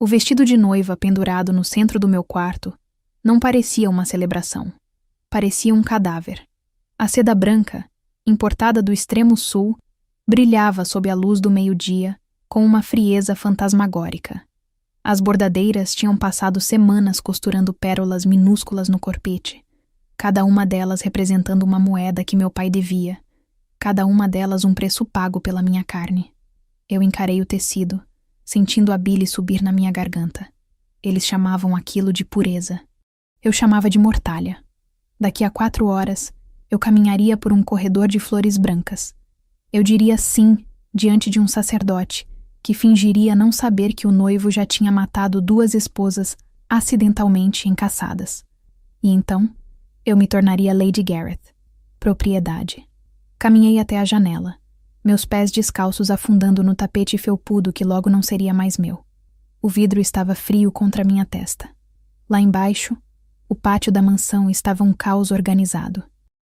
O vestido de noiva pendurado no centro do meu quarto não parecia uma celebração. Parecia um cadáver. A seda branca, importada do extremo sul, brilhava sob a luz do meio-dia com uma frieza fantasmagórica. As bordadeiras tinham passado semanas costurando pérolas minúsculas no corpete, cada uma delas representando uma moeda que meu pai devia, cada uma delas um preço pago pela minha carne. Eu encarei o tecido, sentindo a bile subir na minha garganta. Eles chamavam aquilo de pureza. Eu chamava de mortalha. Daqui a 4 horas, eu caminharia por um corredor de flores brancas. Eu diria sim diante de um sacerdote, que fingiria não saber que o noivo já tinha matado 2 esposas acidentalmente encaçadas. E então, eu me tornaria Lady Gareth, propriedade. Caminhei até a janela, meus pés descalços afundando no tapete felpudo que logo não seria mais meu. O vidro estava frio contra minha testa. Lá embaixo, o pátio da mansão estava um caos organizado.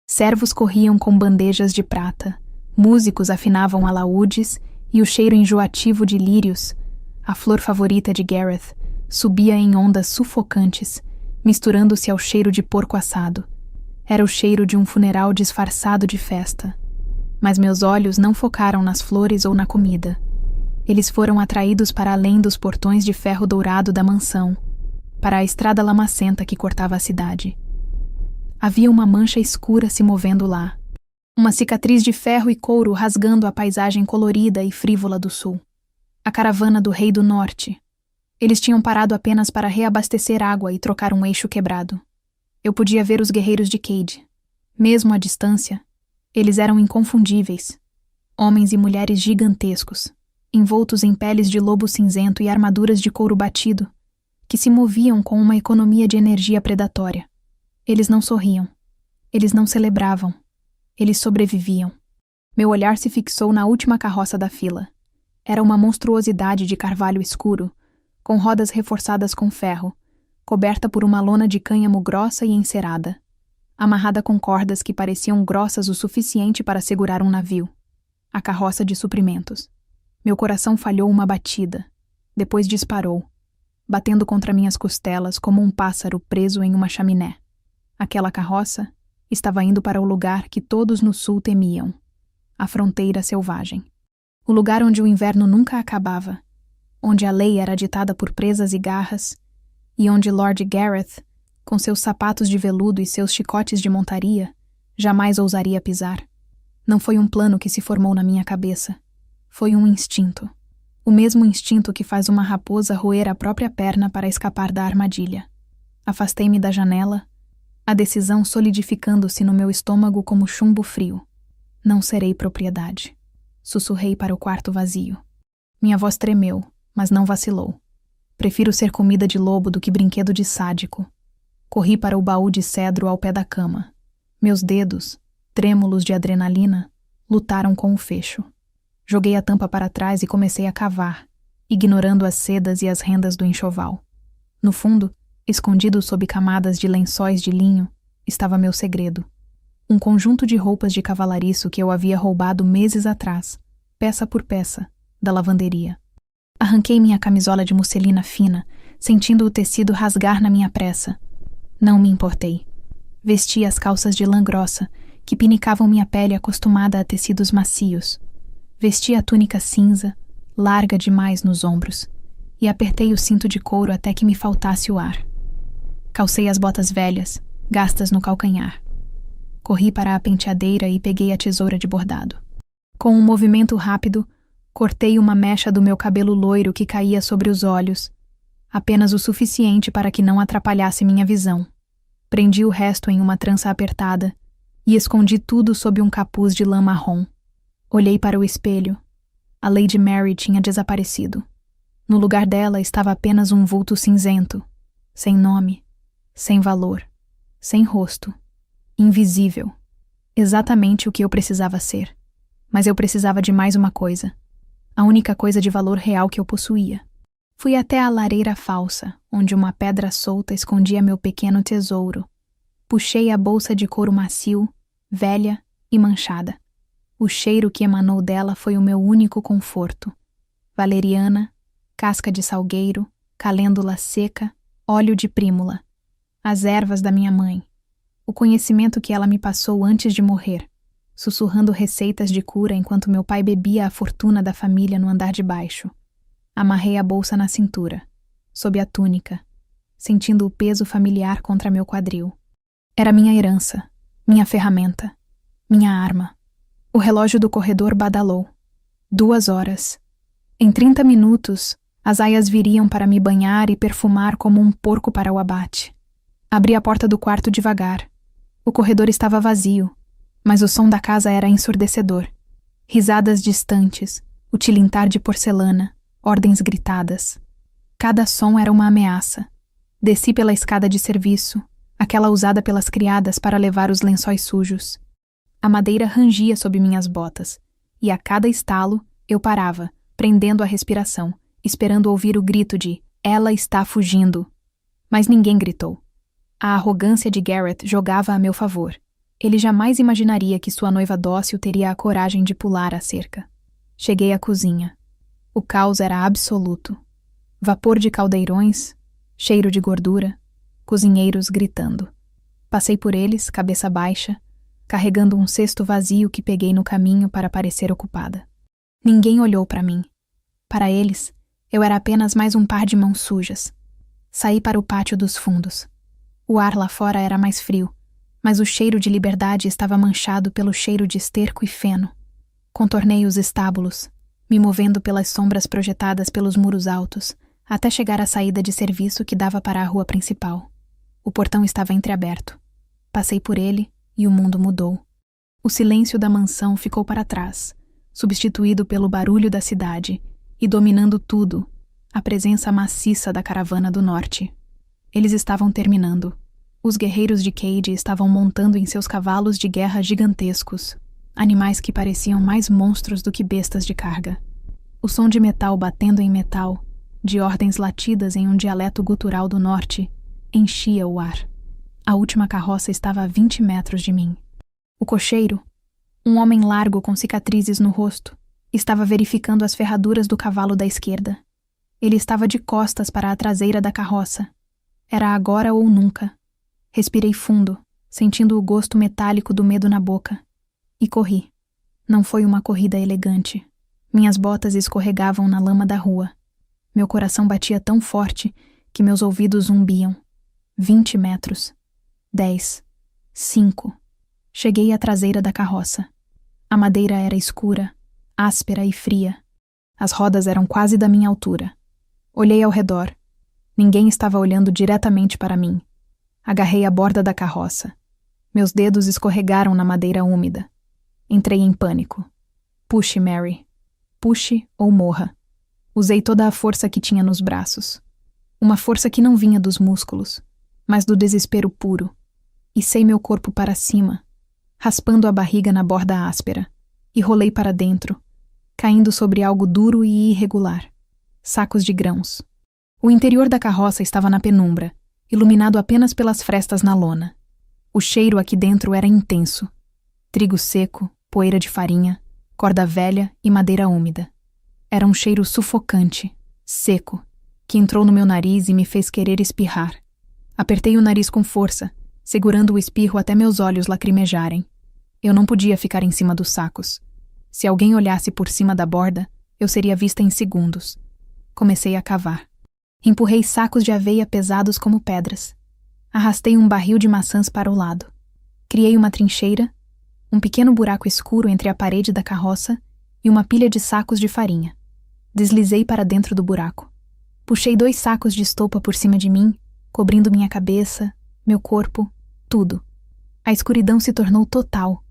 Servos corriam com bandejas de prata, músicos afinavam alaúdes e o cheiro enjoativo de lírios, a flor favorita de Gareth, subia em ondas sufocantes, misturando-se ao cheiro de porco assado. Era o cheiro de um funeral disfarçado de festa. Mas meus olhos não focaram nas flores ou na comida. Eles foram atraídos para além dos portões de ferro dourado da mansão, para a estrada lamacenta que cortava a cidade. Havia uma mancha escura se movendo lá, uma cicatriz de ferro e couro rasgando a paisagem colorida e frívola do sul. A caravana do Rei do Norte. Eles tinham parado apenas para reabastecer água e trocar um eixo quebrado. Eu podia ver os guerreiros de Cade. Mesmo à distância, eles eram inconfundíveis. Homens e mulheres gigantescos, envoltos em peles de lobo cinzento e armaduras de couro batido, que se moviam com uma economia de energia predatória. Eles não sorriam. Eles não celebravam. Eles sobreviviam. Meu olhar se fixou na última carroça da fila. Era uma monstruosidade de carvalho escuro, com rodas reforçadas com ferro, coberta por uma lona de cânhamo grossa e encerada, amarrada com cordas que pareciam grossas o suficiente para segurar um navio. A carroça de suprimentos. Meu coração falhou uma batida. Depois disparou, batendo contra minhas costelas como um pássaro preso em uma chaminé. Aquela carroça estava indo para o lugar que todos no sul temiam, a fronteira selvagem. O lugar onde o inverno nunca acabava, onde a lei era ditada por presas e garras, e onde Lord Gareth, com seus sapatos de veludo e seus chicotes de montaria, jamais ousaria pisar. Não foi um plano que se formou na minha cabeça. Foi um instinto. O mesmo instinto que faz uma raposa roer a própria perna para escapar da armadilha. Afastei-me da janela, a decisão solidificando-se no meu estômago como chumbo frio. Não serei propriedade. Sussurrei para o quarto vazio. Minha voz tremeu, mas não vacilou. Prefiro ser comida de lobo do que brinquedo de sádico. Corri para o baú de cedro ao pé da cama. Meus dedos, trêmulos de adrenalina, lutaram com o fecho. Joguei a tampa para trás e comecei a cavar, ignorando as sedas e as rendas do enxoval. No fundo, escondido sob camadas de lençóis de linho, estava meu segredo. Um conjunto de roupas de cavalariço que eu havia roubado meses atrás, peça por peça, da lavanderia. Arranquei minha camisola de musselina fina, sentindo o tecido rasgar na minha pressa. Não me importei. Vesti as calças de lã grossa, que pinicavam minha pele acostumada a tecidos macios. Vesti a túnica cinza, larga demais nos ombros, e apertei o cinto de couro até que me faltasse o ar. Calcei as botas velhas, gastas no calcanhar. Corri para a penteadeira e peguei a tesoura de bordado. Com um movimento rápido, cortei uma mecha do meu cabelo loiro que caía sobre os olhos, apenas o suficiente para que não atrapalhasse minha visão. Prendi o resto em uma trança apertada e escondi tudo sob um capuz de lã marrom. Olhei para o espelho. A Lady Mary tinha desaparecido. No lugar dela estava apenas um vulto cinzento, sem nome, sem valor, sem rosto, invisível. Exatamente o que eu precisava ser. Mas eu precisava de mais uma coisa. A única coisa de valor real que eu possuía. Fui até a lareira falsa, onde uma pedra solta escondia meu pequeno tesouro. Puxei a bolsa de couro macio, velha e manchada. O cheiro que emanou dela foi o meu único conforto. Valeriana, casca de salgueiro, calêndula seca, óleo de prímula, as ervas da minha mãe, o conhecimento que ela me passou antes de morrer, sussurrando receitas de cura enquanto meu pai bebia a fortuna da família no andar de baixo. Amarrei a bolsa na cintura, sob a túnica, sentindo o peso familiar contra meu quadril. Era minha herança, minha ferramenta, minha arma. O relógio do corredor badalou. 2 horas. Em 30 minutos, as aias viriam para me banhar e perfumar como um porco para o abate. Abri a porta do quarto devagar. O corredor estava vazio, mas o som da casa era ensurdecedor. Risadas distantes, o tilintar de porcelana, ordens gritadas. Cada som era uma ameaça. Desci pela escada de serviço, aquela usada pelas criadas para levar os lençóis sujos. A madeira rangia sob minhas botas, e a cada estalo eu parava, prendendo a respiração, esperando ouvir o grito de "Ela está fugindo!". Mas ninguém gritou. A arrogância de Garrett jogava a meu favor. Ele jamais imaginaria que sua noiva dócil teria a coragem de pular a cerca. Cheguei à cozinha. O caos era absoluto. Vapor de caldeirões, cheiro de gordura, cozinheiros gritando. Passei por eles, cabeça baixa, carregando um cesto vazio que peguei no caminho para parecer ocupada. Ninguém olhou para mim. Para eles, eu era apenas mais um par de mãos sujas. Saí para o pátio dos fundos. O ar lá fora era mais frio, mas o cheiro de liberdade estava manchado pelo cheiro de esterco e feno. Contornei os estábulos, me movendo pelas sombras projetadas pelos muros altos, até chegar à saída de serviço que dava para a rua principal. O portão estava entreaberto. Passei por ele e o mundo mudou. O silêncio da mansão ficou para trás, substituído pelo barulho da cidade, e dominando tudo, a presença maciça da caravana do norte. Eles estavam terminando. Os guerreiros de Cade estavam montando em seus cavalos de guerra gigantescos, animais que pareciam mais monstros do que bestas de carga. O som de metal batendo em metal, de ordens latidas em um dialeto gutural do norte, enchia o ar. A última carroça estava a 20 metros de mim. O cocheiro, um homem largo com cicatrizes no rosto, estava verificando as ferraduras do cavalo da esquerda. Ele estava de costas para a traseira da carroça. Era agora ou nunca. Respirei fundo, sentindo o gosto metálico do medo na boca. E corri. Não foi uma corrida elegante. Minhas botas escorregavam na lama da rua. Meu coração batia tão forte que meus ouvidos zumbiam. 20 metros. 10. 5. Cheguei à traseira da carroça. A madeira era escura, áspera e fria. As rodas eram quase da minha altura. Olhei ao redor. Ninguém estava olhando diretamente para mim. Agarrei a borda da carroça. Meus dedos escorregaram na madeira úmida. Entrei em pânico. Puxe, Mary. Puxe ou morra. Usei toda a força que tinha nos braços. Uma força que não vinha dos músculos, mas do desespero puro. Içei meu corpo para cima, raspando a barriga na borda áspera, e rolei para dentro, caindo sobre algo duro e irregular. Sacos de grãos. O interior da carroça estava na penumbra, iluminado apenas pelas frestas na lona. O cheiro aqui dentro era intenso. Trigo seco, poeira de farinha, corda velha e madeira úmida. Era um cheiro sufocante, seco, que entrou no meu nariz e me fez querer espirrar. Apertei o nariz com força, segurando o espirro até meus olhos lacrimejarem. Eu não podia ficar em cima dos sacos. Se alguém olhasse por cima da borda, eu seria vista em segundos. Comecei a cavar. Empurrei sacos de aveia pesados como pedras. Arrastei um barril de maçãs para o lado. Criei uma trincheira, um pequeno buraco escuro entre a parede da carroça e uma pilha de sacos de farinha. Deslizei para dentro do buraco. Puxei 2 sacos de estopa por cima de mim, cobrindo minha cabeça, meu corpo, tudo. A escuridão se tornou total.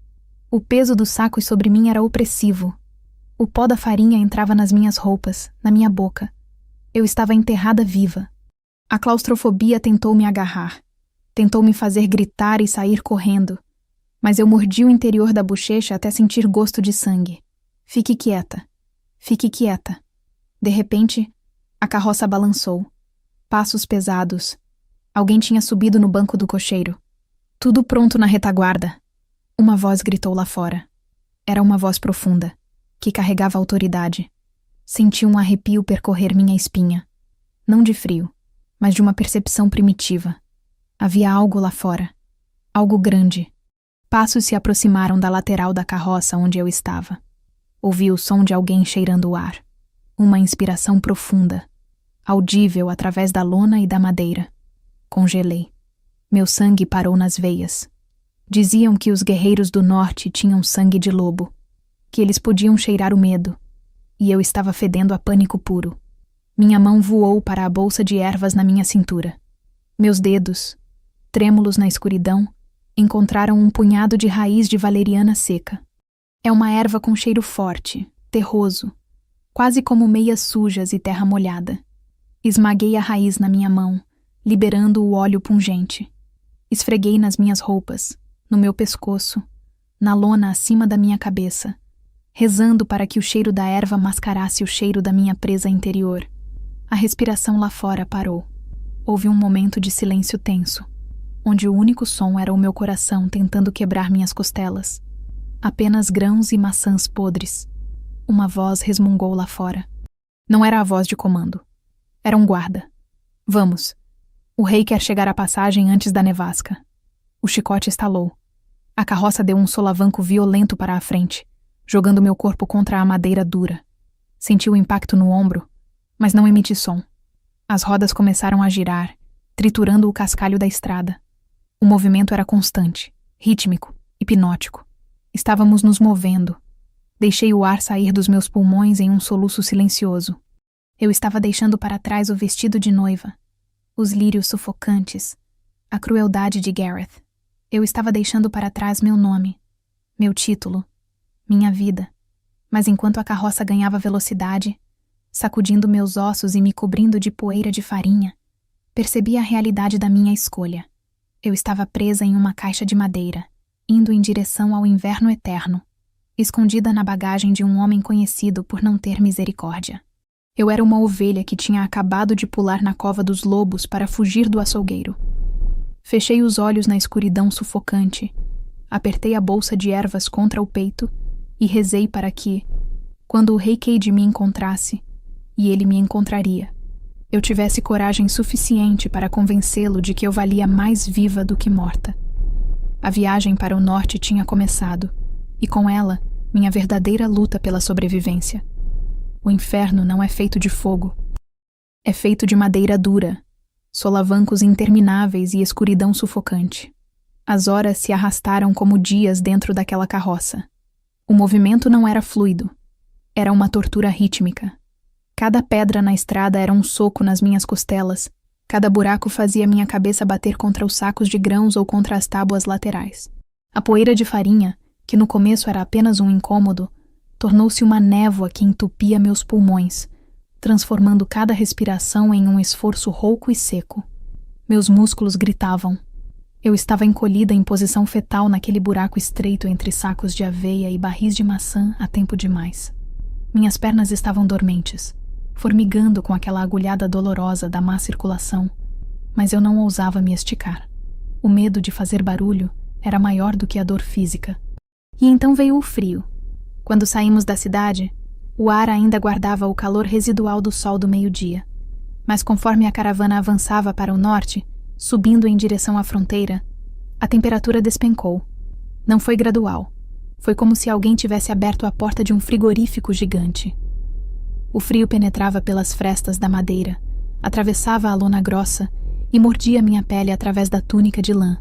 O peso dos sacos sobre mim era opressivo. O pó da farinha entrava nas minhas roupas, na minha boca. Eu estava enterrada viva. A claustrofobia tentou me agarrar. Tentou me fazer gritar e sair correndo. Mas eu mordi o interior da bochecha até sentir gosto de sangue. Fique quieta. Fique quieta. De repente, a carroça balançou. Passos pesados. Alguém tinha subido no banco do cocheiro. Tudo pronto na retaguarda. Uma voz gritou lá fora. Era uma voz profunda, que carregava autoridade. Senti um arrepio percorrer minha espinha. Não de frio, mas de uma percepção primitiva. Havia algo lá fora. Algo grande. Passos se aproximaram da lateral da carroça onde eu estava. Ouvi o som de alguém cheirando o ar. Uma inspiração profunda, audível através da lona e da madeira. Congelei. Meu sangue parou nas veias. Diziam que os guerreiros do norte tinham sangue de lobo, que eles podiam cheirar o medo, e eu estava fedendo a pânico puro. Minha mão voou para a bolsa de ervas na minha cintura. Meus dedos, trêmulos na escuridão, encontraram um punhado de raiz de valeriana seca. É uma erva com cheiro forte, terroso, quase como meias sujas e terra molhada. Esmaguei a raiz na minha mão, liberando o óleo pungente. Esfreguei nas minhas roupas, no meu pescoço, na lona acima da minha cabeça, rezando para que o cheiro da erva mascarasse o cheiro da minha presa interior. A respiração lá fora parou. Houve um momento de silêncio tenso, onde o único som era o meu coração tentando quebrar minhas costelas. Apenas grãos e maçãs podres. Uma voz resmungou lá fora. Não era a voz de comando. Era um guarda. Vamos. O rei quer chegar à passagem antes da nevasca. O chicote estalou. A carroça deu um solavanco violento para a frente, jogando meu corpo contra a madeira dura. Senti o impacto no ombro, mas não emiti som. As rodas começaram a girar, triturando o cascalho da estrada. O movimento era constante, rítmico, hipnótico. Estávamos nos movendo. Deixei o ar sair dos meus pulmões em um soluço silencioso. Eu estava deixando para trás o vestido de noiva, os lírios sufocantes, a crueldade de Gareth. Eu estava deixando para trás meu nome, meu título, minha vida. Mas enquanto a carroça ganhava velocidade, sacudindo meus ossos e me cobrindo de poeira de farinha, percebi a realidade da minha escolha. Eu estava presa em uma caixa de madeira, indo em direção ao inverno eterno, escondida na bagagem de um homem conhecido por não ter misericórdia. Eu era uma ovelha que tinha acabado de pular na cova dos lobos para fugir do açougueiro. Fechei os olhos na escuridão sufocante, apertei a bolsa de ervas contra o peito e rezei para que, quando o rei Cade me encontrasse, e ele me encontraria, eu tivesse coragem suficiente para convencê-lo de que eu valia mais viva do que morta. A viagem para o norte tinha começado, e com ela, minha verdadeira luta pela sobrevivência. O inferno não é feito de fogo. É feito de madeira dura, solavancos intermináveis e escuridão sufocante. As horas se arrastaram como dias dentro daquela carroça. O movimento não era fluido. Era uma tortura rítmica. Cada pedra na estrada era um soco nas minhas costelas. Cada buraco fazia minha cabeça bater contra os sacos de grãos ou contra as tábuas laterais. A poeira de farinha, que no começo era apenas um incômodo, tornou-se uma névoa que entupia meus pulmões, transformando cada respiração em um esforço rouco e seco. Meus músculos gritavam. Eu estava encolhida em posição fetal naquele buraco estreito entre sacos de aveia e barris de maçã há tempo demais. Minhas pernas estavam dormentes, formigando com aquela agulhada dolorosa da má circulação, mas eu não ousava me esticar. O medo de fazer barulho era maior do que a dor física. E então veio o frio. Quando saímos da cidade, o ar ainda guardava o calor residual do sol do meio-dia. Mas conforme a caravana avançava para o norte, subindo em direção à fronteira, a temperatura despencou. Não foi gradual. Foi como se alguém tivesse aberto a porta de um frigorífico gigante. O frio penetrava pelas frestas da madeira, atravessava a lona grossa e mordia minha pele através da túnica de lã.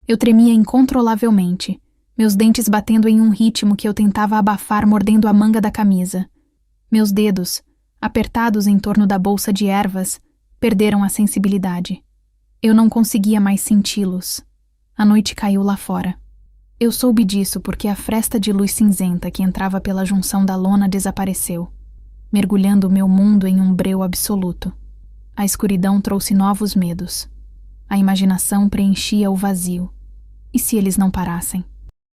Eu tremia incontrolavelmente, meus dentes batendo em um ritmo que eu tentava abafar mordendo a manga da camisa. Meus dedos, apertados em torno da bolsa de ervas, perderam a sensibilidade. Eu não conseguia mais senti-los. A noite caiu lá fora. Eu soube disso porque a fresta de luz cinzenta que entrava pela junção da lona desapareceu, mergulhando meu mundo em um breu absoluto. A escuridão trouxe novos medos. A imaginação preenchia o vazio. E se eles não parassem?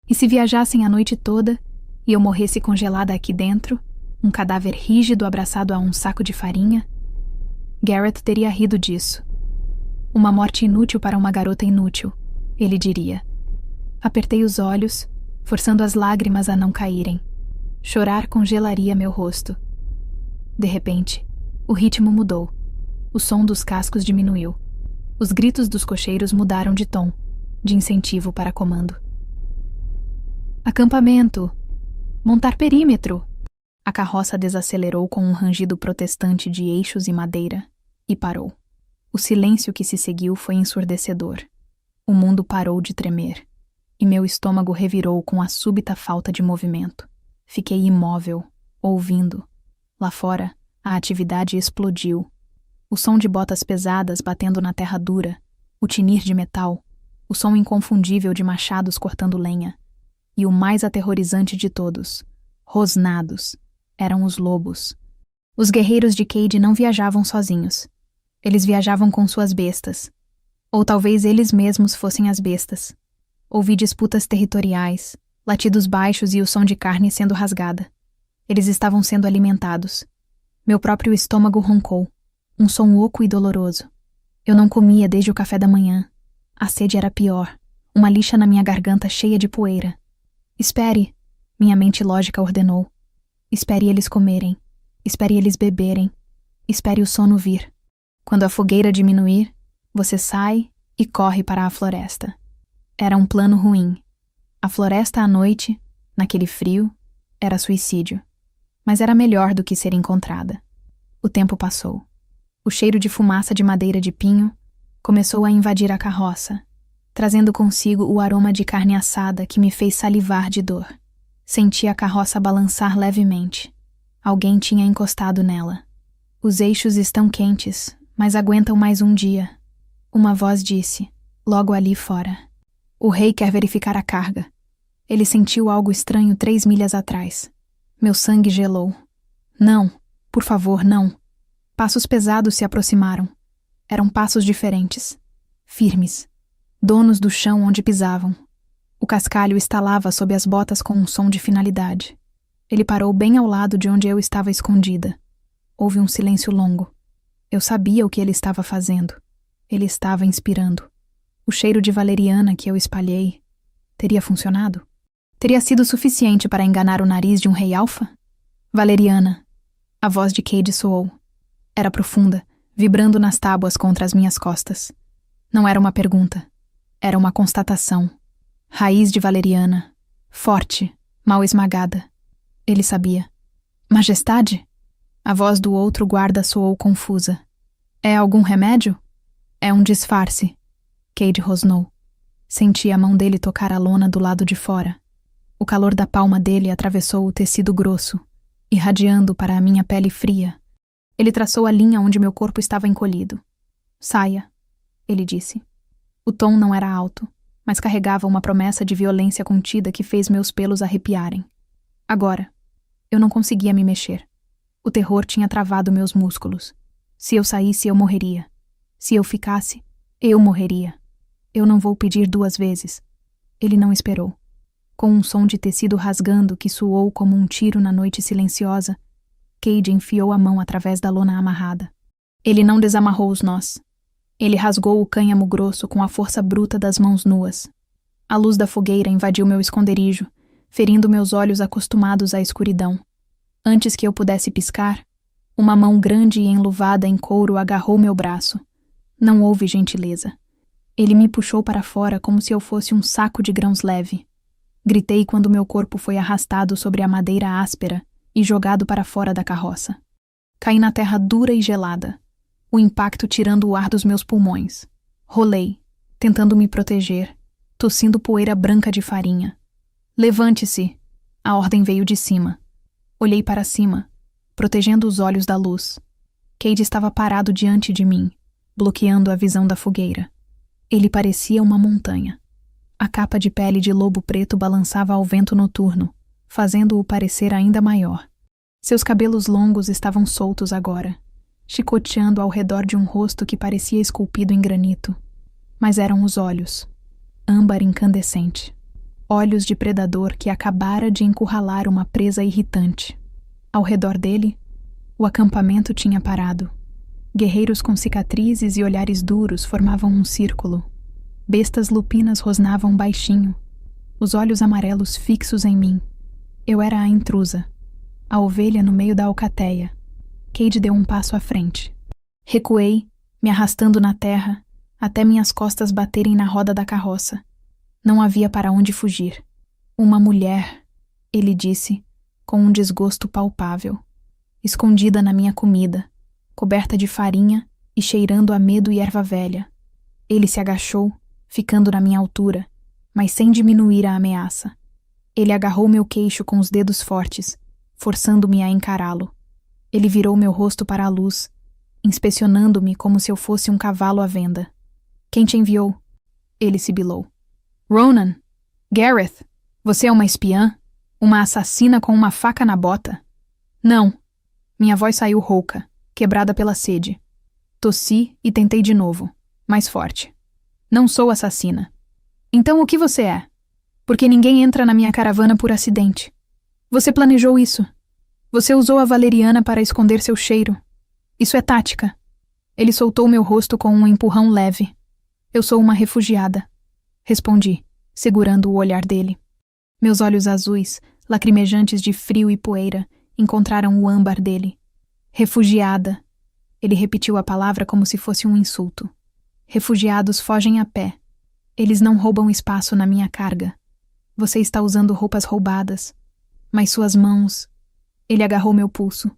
E se viajassem a noite toda e eu morresse congelada aqui dentro, um cadáver rígido abraçado a um saco de farinha? Gareth teria rido disso. Uma morte inútil para uma garota inútil, ele diria. Apertei os olhos, forçando as lágrimas a não caírem. Chorar congelaria meu rosto. De repente, o ritmo mudou. O som dos cascos diminuiu. Os gritos dos cocheiros mudaram de tom, de incentivo para comando. Acampamento! Montar perímetro! A carroça desacelerou com um rangido protestante de eixos e madeira e parou. O silêncio que se seguiu foi ensurdecedor. O mundo parou de tremer, e meu estômago revirou com a súbita falta de movimento. Fiquei imóvel, ouvindo. Lá fora, a atividade explodiu. O som de botas pesadas batendo na terra dura, o tinir de metal, o som inconfundível de machados cortando lenha. E o mais aterrorizante de todos, rosnados, eram os lobos. Os guerreiros de Cade não viajavam sozinhos. Eles viajavam com suas bestas. Ou talvez eles mesmos fossem as bestas. Ouvi disputas territoriais, latidos baixos e o som de carne sendo rasgada. Eles estavam sendo alimentados. Meu próprio estômago roncou. Um som oco e doloroso. Eu não comia desde o café da manhã. A sede era pior. Uma lixa na minha garganta cheia de poeira. Espere, minha mente lógica ordenou. Espere eles comerem. Espere eles beberem. Espere o sono vir. Quando a fogueira diminuir, você sai e corre para a floresta. Era um plano ruim. A floresta à noite, naquele frio, era suicídio. Mas era melhor do que ser encontrada. O tempo passou. O cheiro de fumaça de madeira de pinho começou a invadir a carroça, trazendo consigo o aroma de carne assada que me fez salivar de dor. Senti a carroça balançar levemente. Alguém tinha encostado nela. Os eixos estão quentes, mas aguentam mais um dia. Uma voz disse, logo ali fora. O rei quer verificar a carga. Ele sentiu algo estranho 3 milhas atrás. Meu sangue gelou. Não, por favor, não. Passos pesados se aproximaram. Eram passos diferentes. Firmes. Donos do chão onde pisavam. O cascalho estalava sob as botas com um som de finalidade. Ele parou bem ao lado de onde eu estava escondida. Houve um silêncio longo. Eu sabia o que ele estava fazendo. Ele estava inspirando. O cheiro de valeriana que eu espalhei teria funcionado? Teria sido suficiente para enganar o nariz de um rei alfa? Valeriana. A voz de Cade soou. Era profunda, vibrando nas tábuas contra as minhas costas. Não era uma pergunta. Era uma constatação. Raiz de valeriana. Forte, mal esmagada. Ele sabia. Majestade? A voz do outro guarda soou confusa. É algum remédio? É um disfarce. Cade rosnou. Senti a mão dele tocar a lona do lado de fora. O calor da palma dele atravessou o tecido grosso, irradiando para a minha pele fria. Ele traçou a linha onde meu corpo estava encolhido. Saia, ele disse. O tom não era alto, mas carregava uma promessa de violência contida que fez meus pelos arrepiarem. Agora, eu não conseguia me mexer. O terror tinha travado meus músculos. Se eu saísse, eu morreria. Se eu ficasse, eu morreria. Eu não vou pedir 2 vezes. Ele não esperou. Com um som de tecido rasgando que soou como um tiro na noite silenciosa, Cade enfiou a mão através da lona amarrada. Ele não desamarrou os nós. Ele rasgou o cânhamo grosso com a força bruta das mãos nuas. A luz da fogueira invadiu meu esconderijo, ferindo meus olhos acostumados à escuridão. Antes que eu pudesse piscar, uma mão grande e enluvada em couro agarrou meu braço. Não houve gentileza. Ele me puxou para fora como se eu fosse um saco de grãos leve. Gritei quando meu corpo foi arrastado sobre a madeira áspera e jogado para fora da carroça. Caí na terra dura e gelada, o impacto tirando o ar dos meus pulmões. Rolei, tentando me proteger, tossindo poeira branca de farinha. Levante-se! A ordem veio de cima. Olhei para cima, protegendo os olhos da luz. Cade estava parado diante de mim, bloqueando a visão da fogueira. Ele parecia uma montanha. A capa de pele de lobo preto balançava ao vento noturno, fazendo-o parecer ainda maior. Seus cabelos longos estavam soltos agora, chicoteando ao redor de um rosto que parecia esculpido em granito. Mas eram os olhos, âmbar incandescente. Olhos de predador que acabara de encurralar uma presa irritante. Ao redor dele, o acampamento tinha parado. Guerreiros com cicatrizes e olhares duros formavam um círculo. Bestas lupinas rosnavam baixinho, os olhos amarelos fixos em mim. Eu era a intrusa, a ovelha no meio da alcateia. Cade deu um passo à frente. Recuei, me arrastando na terra, até minhas costas baterem na roda da carroça. Não havia para onde fugir. Uma mulher, ele disse, com um desgosto palpável, escondida na minha comida, coberta de farinha e cheirando a medo e erva velha. Ele se agachou, ficando na minha altura, mas sem diminuir a ameaça. Ele agarrou meu queixo com os dedos fortes, forçando-me a encará-lo. Ele virou meu rosto para a luz, inspecionando-me como se eu fosse um cavalo à venda. Quem te enviou? Ele sibilou. Ronan! Gareth! Você é uma espiã? Uma assassina com uma faca na bota? Não. Minha voz saiu rouca, quebrada pela sede. Tossi e tentei de novo, mais forte. Não sou assassina. Então o que você é? Porque ninguém entra na minha caravana por acidente. Você planejou isso. Você usou a valeriana para esconder seu cheiro. Isso é tática. Ele soltou meu rosto com um empurrão leve. Eu sou uma refugiada. Respondi, segurando o olhar dele. Meus olhos azuis, lacrimejantes de frio e poeira, encontraram o âmbar dele. Refugiada. Ele repetiu a palavra como se fosse um insulto. Refugiados fogem a pé. Eles não roubam espaço na minha carga. Você está usando roupas roubadas. Mas suas mãos... Ele agarrou meu pulso,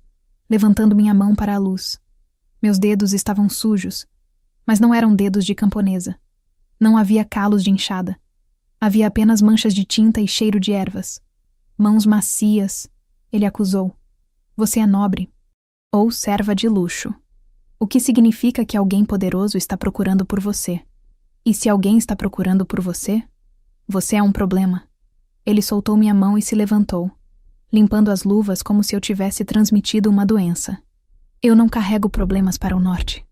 levantando minha mão para a luz. Meus dedos estavam sujos, mas não eram dedos de camponesa. Não havia calos de enxada. Havia apenas manchas de tinta e cheiro de ervas. Mãos macias, ele acusou. Você é nobre. Ou serva de luxo. O que significa que alguém poderoso está procurando por você. E se alguém está procurando por você, você é um problema. Ele soltou minha mão e se levantou, limpando as luvas como se eu tivesse transmitido uma doença. Eu não carrego problemas para o norte.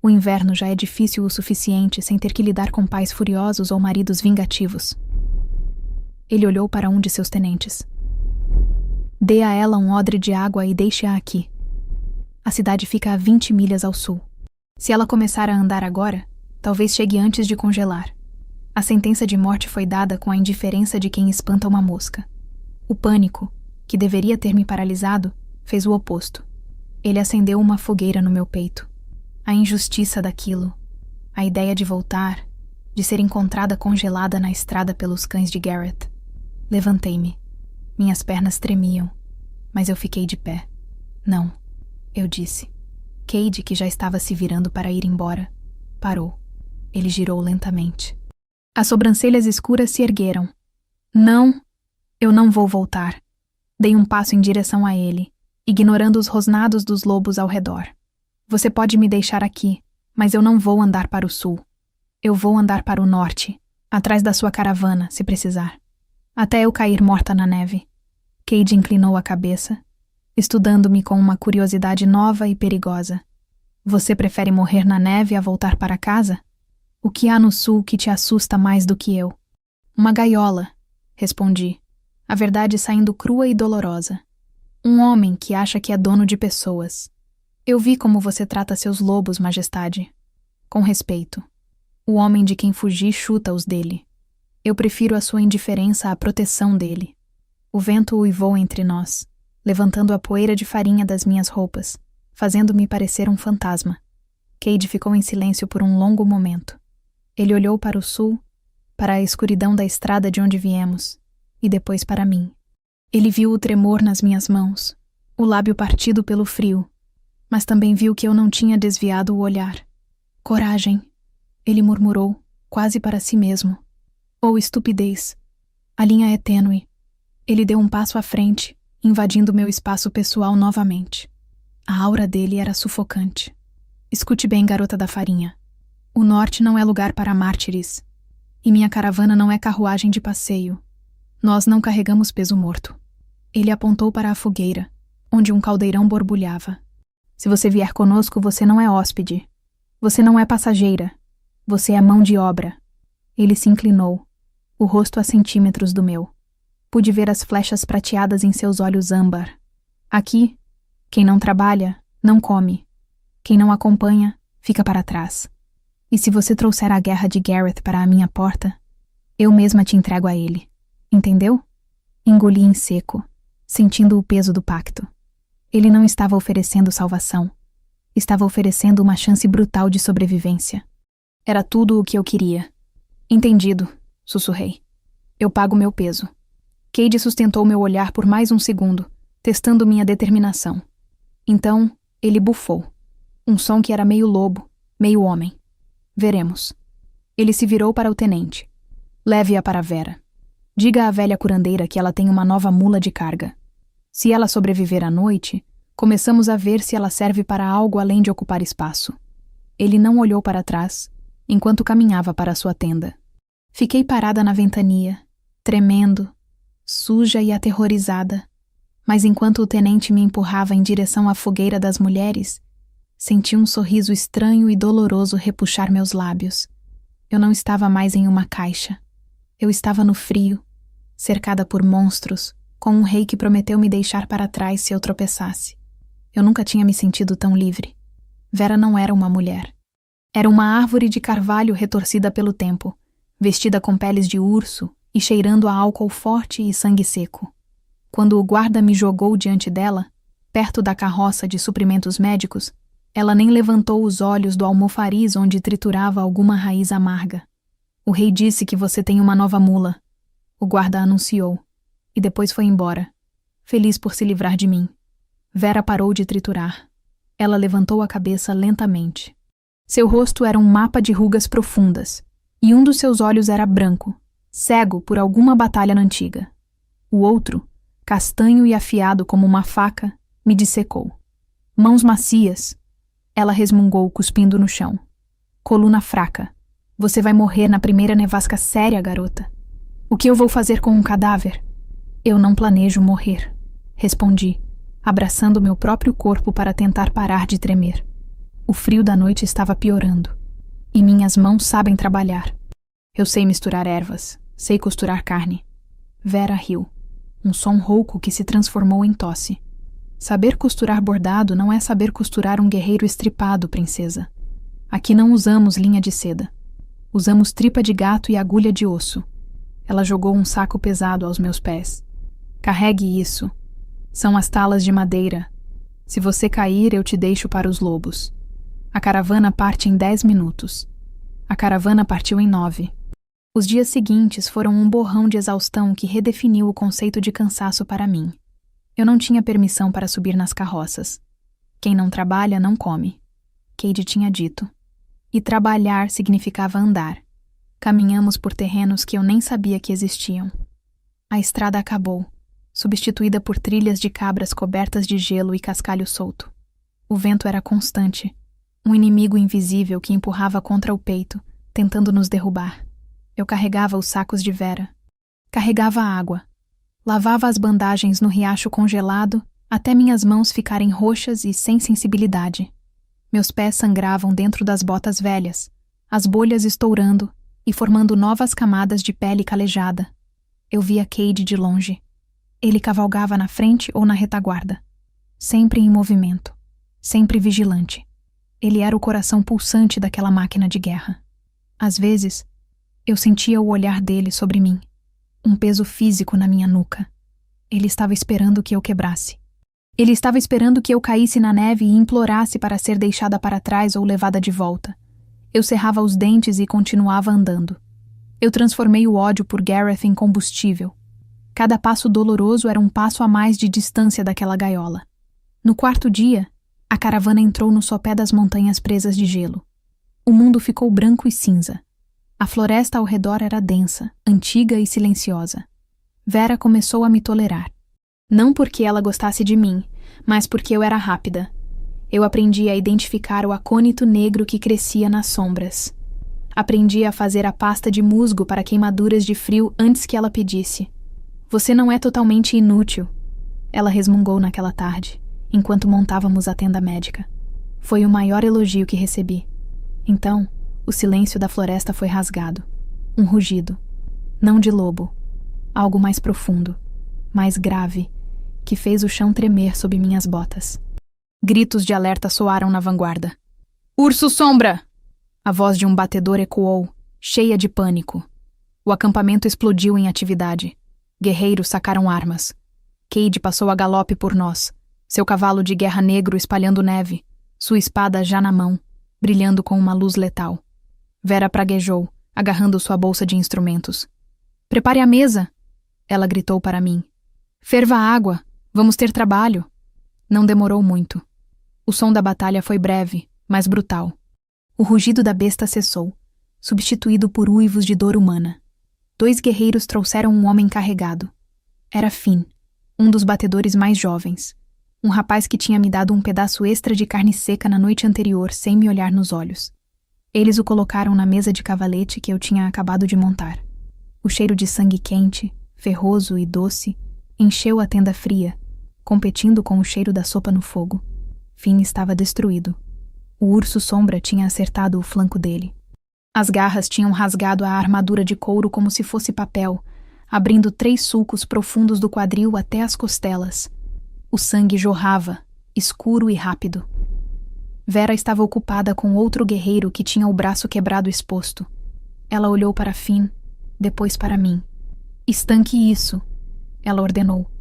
O inverno já é difícil o suficiente sem ter que lidar com pais furiosos ou maridos vingativos. Ele olhou para um de seus tenentes. Dê a ela um odre de água e deixe-a aqui. A cidade fica a 20 milhas ao sul. Se ela começar a andar agora, talvez chegue antes de congelar. A sentença de morte foi dada com a indiferença de quem espanta uma mosca. O pânico, que deveria ter me paralisado, fez o oposto. Ele acendeu uma fogueira no meu peito. A injustiça daquilo, a ideia de voltar, de ser encontrada congelada na estrada pelos cães de Gareth. Levantei-me. Minhas pernas tremiam, mas eu fiquei de pé. Não, eu disse. Cade, que já estava se virando para ir embora, parou. Ele girou lentamente. As sobrancelhas escuras se ergueram. Não, eu não vou voltar. Dei um passo em direção a ele, ignorando os rosnados dos lobos ao redor. Você pode me deixar aqui, mas eu não vou andar para o sul. Eu vou andar para o norte, atrás da sua caravana, se precisar. Até eu cair morta na neve. Cade inclinou a cabeça, estudando-me com uma curiosidade nova e perigosa. Você prefere morrer na neve a voltar para casa? O que há no sul que te assusta mais do que eu? Uma gaiola, respondi, a verdade saindo crua e dolorosa. Um homem que acha que é dono de pessoas. Eu vi como você trata seus lobos, majestade. Com respeito. O homem de quem fugi chuta os dele. Eu prefiro a sua indiferença à proteção dele. O vento uivou entre nós, levantando a poeira de farinha das minhas roupas, fazendo-me parecer um fantasma. Cade ficou em silêncio por um longo momento. Ele olhou para o sul, para a escuridão da estrada de onde viemos, e depois para mim. Ele viu o tremor nas minhas mãos, o lábio partido pelo frio, mas também viu que eu não tinha desviado o olhar. Coragem, ele murmurou, quase para si mesmo. Ou estupidez. A linha é tênue. Ele deu um passo à frente, invadindo meu espaço pessoal novamente. A aura dele era sufocante. Escute bem, garota da farinha. O norte não é lugar para mártires. E minha caravana não é carruagem de passeio. Nós não carregamos peso morto. Ele apontou para a fogueira, onde um caldeirão borbulhava. Se você vier conosco, você não é hóspede. Você não é passageira. Você é mão de obra. Ele se inclinou, o rosto a centímetros do meu. Pude ver as flechas prateadas em seus olhos âmbar. Aqui, quem não trabalha, não come. Quem não acompanha, fica para trás. E se você trouxer a guerra de Gareth para a minha porta, eu mesma te entrego a ele. Entendeu? Engoli em seco, sentindo o peso do pacto. Ele não estava oferecendo salvação. Estava oferecendo uma chance brutal de sobrevivência. Era tudo o que eu queria. Entendido, sussurrei. Eu pago meu peso. Cade sustentou meu olhar por mais um segundo, testando minha determinação. Então, ele bufou. Um som que era meio lobo, meio homem. Veremos. Ele se virou para o tenente. Leve-a para Vera. Diga à velha curandeira que ela tem uma nova mula de carga. Se ela sobreviver à noite, começamos a ver se ela serve para algo além de ocupar espaço. Ele não olhou para trás, enquanto caminhava para sua tenda. Fiquei parada na ventania, tremendo, suja e aterrorizada, mas enquanto o tenente me empurrava em direção à fogueira das mulheres, senti um sorriso estranho e doloroso repuxar meus lábios. Eu não estava mais em uma caixa. Eu estava no frio, cercada por monstros, com um rei que prometeu me deixar para trás se eu tropeçasse. Eu nunca tinha me sentido tão livre. Vera não era uma mulher. Era uma árvore de carvalho retorcida pelo tempo, vestida com peles de urso e cheirando a álcool forte e sangue seco. Quando o guarda me jogou diante dela, perto da carroça de suprimentos médicos, ela nem levantou os olhos do almofariz onde triturava alguma raiz amarga. O rei disse que você tem uma nova mula. O guarda anunciou, e depois foi embora, feliz por se livrar de mim. Vera parou de triturar. Ela levantou a cabeça lentamente. Seu rosto era um mapa de rugas profundas, e um dos seus olhos era branco, cego por alguma batalha antiga. O outro, castanho e afiado como uma faca, me dissecou. Mãos macias. Ela resmungou, cuspindo no chão. Coluna fraca. Você vai morrer na primeira nevasca séria, garota. O que eu vou fazer com um cadáver? Eu não planejo morrer, respondi, abraçando meu próprio corpo para tentar parar de tremer. O frio da noite estava piorando, e minhas mãos sabem trabalhar. Eu sei misturar ervas, sei costurar carne. Vera riu, um som rouco que se transformou em tosse. Saber costurar bordado não é saber costurar um guerreiro estripado, princesa. Aqui não usamos linha de seda. Usamos tripa de gato e agulha de osso. Ela jogou um saco pesado aos meus pés. Carregue isso. São as talas de madeira. Se você cair, eu te deixo para os lobos. A caravana parte em 10 minutos. A caravana partiu em 9. Os dias seguintes foram um borrão de exaustão que redefiniu o conceito de cansaço para mim. Eu não tinha permissão para subir nas carroças. Quem não trabalha, não come. Cade tinha dito. E trabalhar significava andar. Caminhamos por terrenos que eu nem sabia que existiam. A estrada acabou, substituída por trilhas de cabras cobertas de gelo e cascalho solto. O vento era constante, um inimigo invisível que empurrava contra o peito, tentando nos derrubar. Eu carregava os sacos de Vera. Carregava água. Lavava as bandagens no riacho congelado até minhas mãos ficarem roxas e sem sensibilidade. Meus pés sangravam dentro das botas velhas, as bolhas estourando e formando novas camadas de pele calejada. Eu via Cade de longe. Ele cavalgava na frente ou na retaguarda, sempre em movimento, sempre vigilante. Ele era o coração pulsante daquela máquina de guerra. Às vezes, eu sentia o olhar dele sobre mim, um peso físico na minha nuca. Ele estava esperando que eu quebrasse. Ele estava esperando que eu caísse na neve e implorasse para ser deixada para trás ou levada de volta. Eu cerrava os dentes e continuava andando. Eu transformei o ódio por Gareth em combustível. Cada passo doloroso era um passo a mais de distância daquela gaiola. No 4º dia, a caravana entrou no sopé das montanhas presas de gelo. O mundo ficou branco e cinza. A floresta ao redor era densa, antiga e silenciosa. Vera começou a me tolerar. Não porque ela gostasse de mim, mas porque eu era rápida. Eu aprendi a identificar o acônito negro que crescia nas sombras. Aprendi a fazer a pasta de musgo para queimaduras de frio antes que ela pedisse. Você não é totalmente inútil, ela resmungou naquela tarde, enquanto montávamos a tenda médica. Foi o maior elogio que recebi. Então, o silêncio da floresta foi rasgado. Um rugido. Não de lobo. Algo mais profundo, mais grave, que fez o chão tremer sob minhas botas. Gritos de alerta soaram na vanguarda. Urso Sombra! A voz de um batedor ecoou, cheia de pânico. O acampamento explodiu em atividade. Guerreiros sacaram armas. Cade passou a galope por nós, seu cavalo de guerra negro espalhando neve, sua espada já na mão, brilhando com uma luz letal. Vera praguejou, agarrando sua bolsa de instrumentos. "Prepare a mesa!" Ela gritou para mim. "Ferva a água! Vamos ter trabalho!" Não demorou muito. O som da batalha foi breve, mas brutal. O rugido da besta cessou, substituído por uivos de dor humana. 2 guerreiros trouxeram um homem carregado. Era Finn, um dos batedores mais jovens. Um rapaz que tinha me dado um pedaço extra de carne seca na noite anterior sem me olhar nos olhos. Eles o colocaram na mesa de cavalete que eu tinha acabado de montar. O cheiro de sangue quente, ferroso e doce, encheu a tenda fria, competindo com o cheiro da sopa no fogo. Finn estava destruído. O urso sombra tinha acertado o flanco dele. As garras tinham rasgado a armadura de couro como se fosse papel, abrindo 3 sulcos profundos do quadril até as costelas. O sangue jorrava, escuro e rápido. Vera estava ocupada com outro guerreiro que tinha o braço quebrado exposto. Ela olhou para Finn, depois para mim. "Estanque isso", ela ordenou.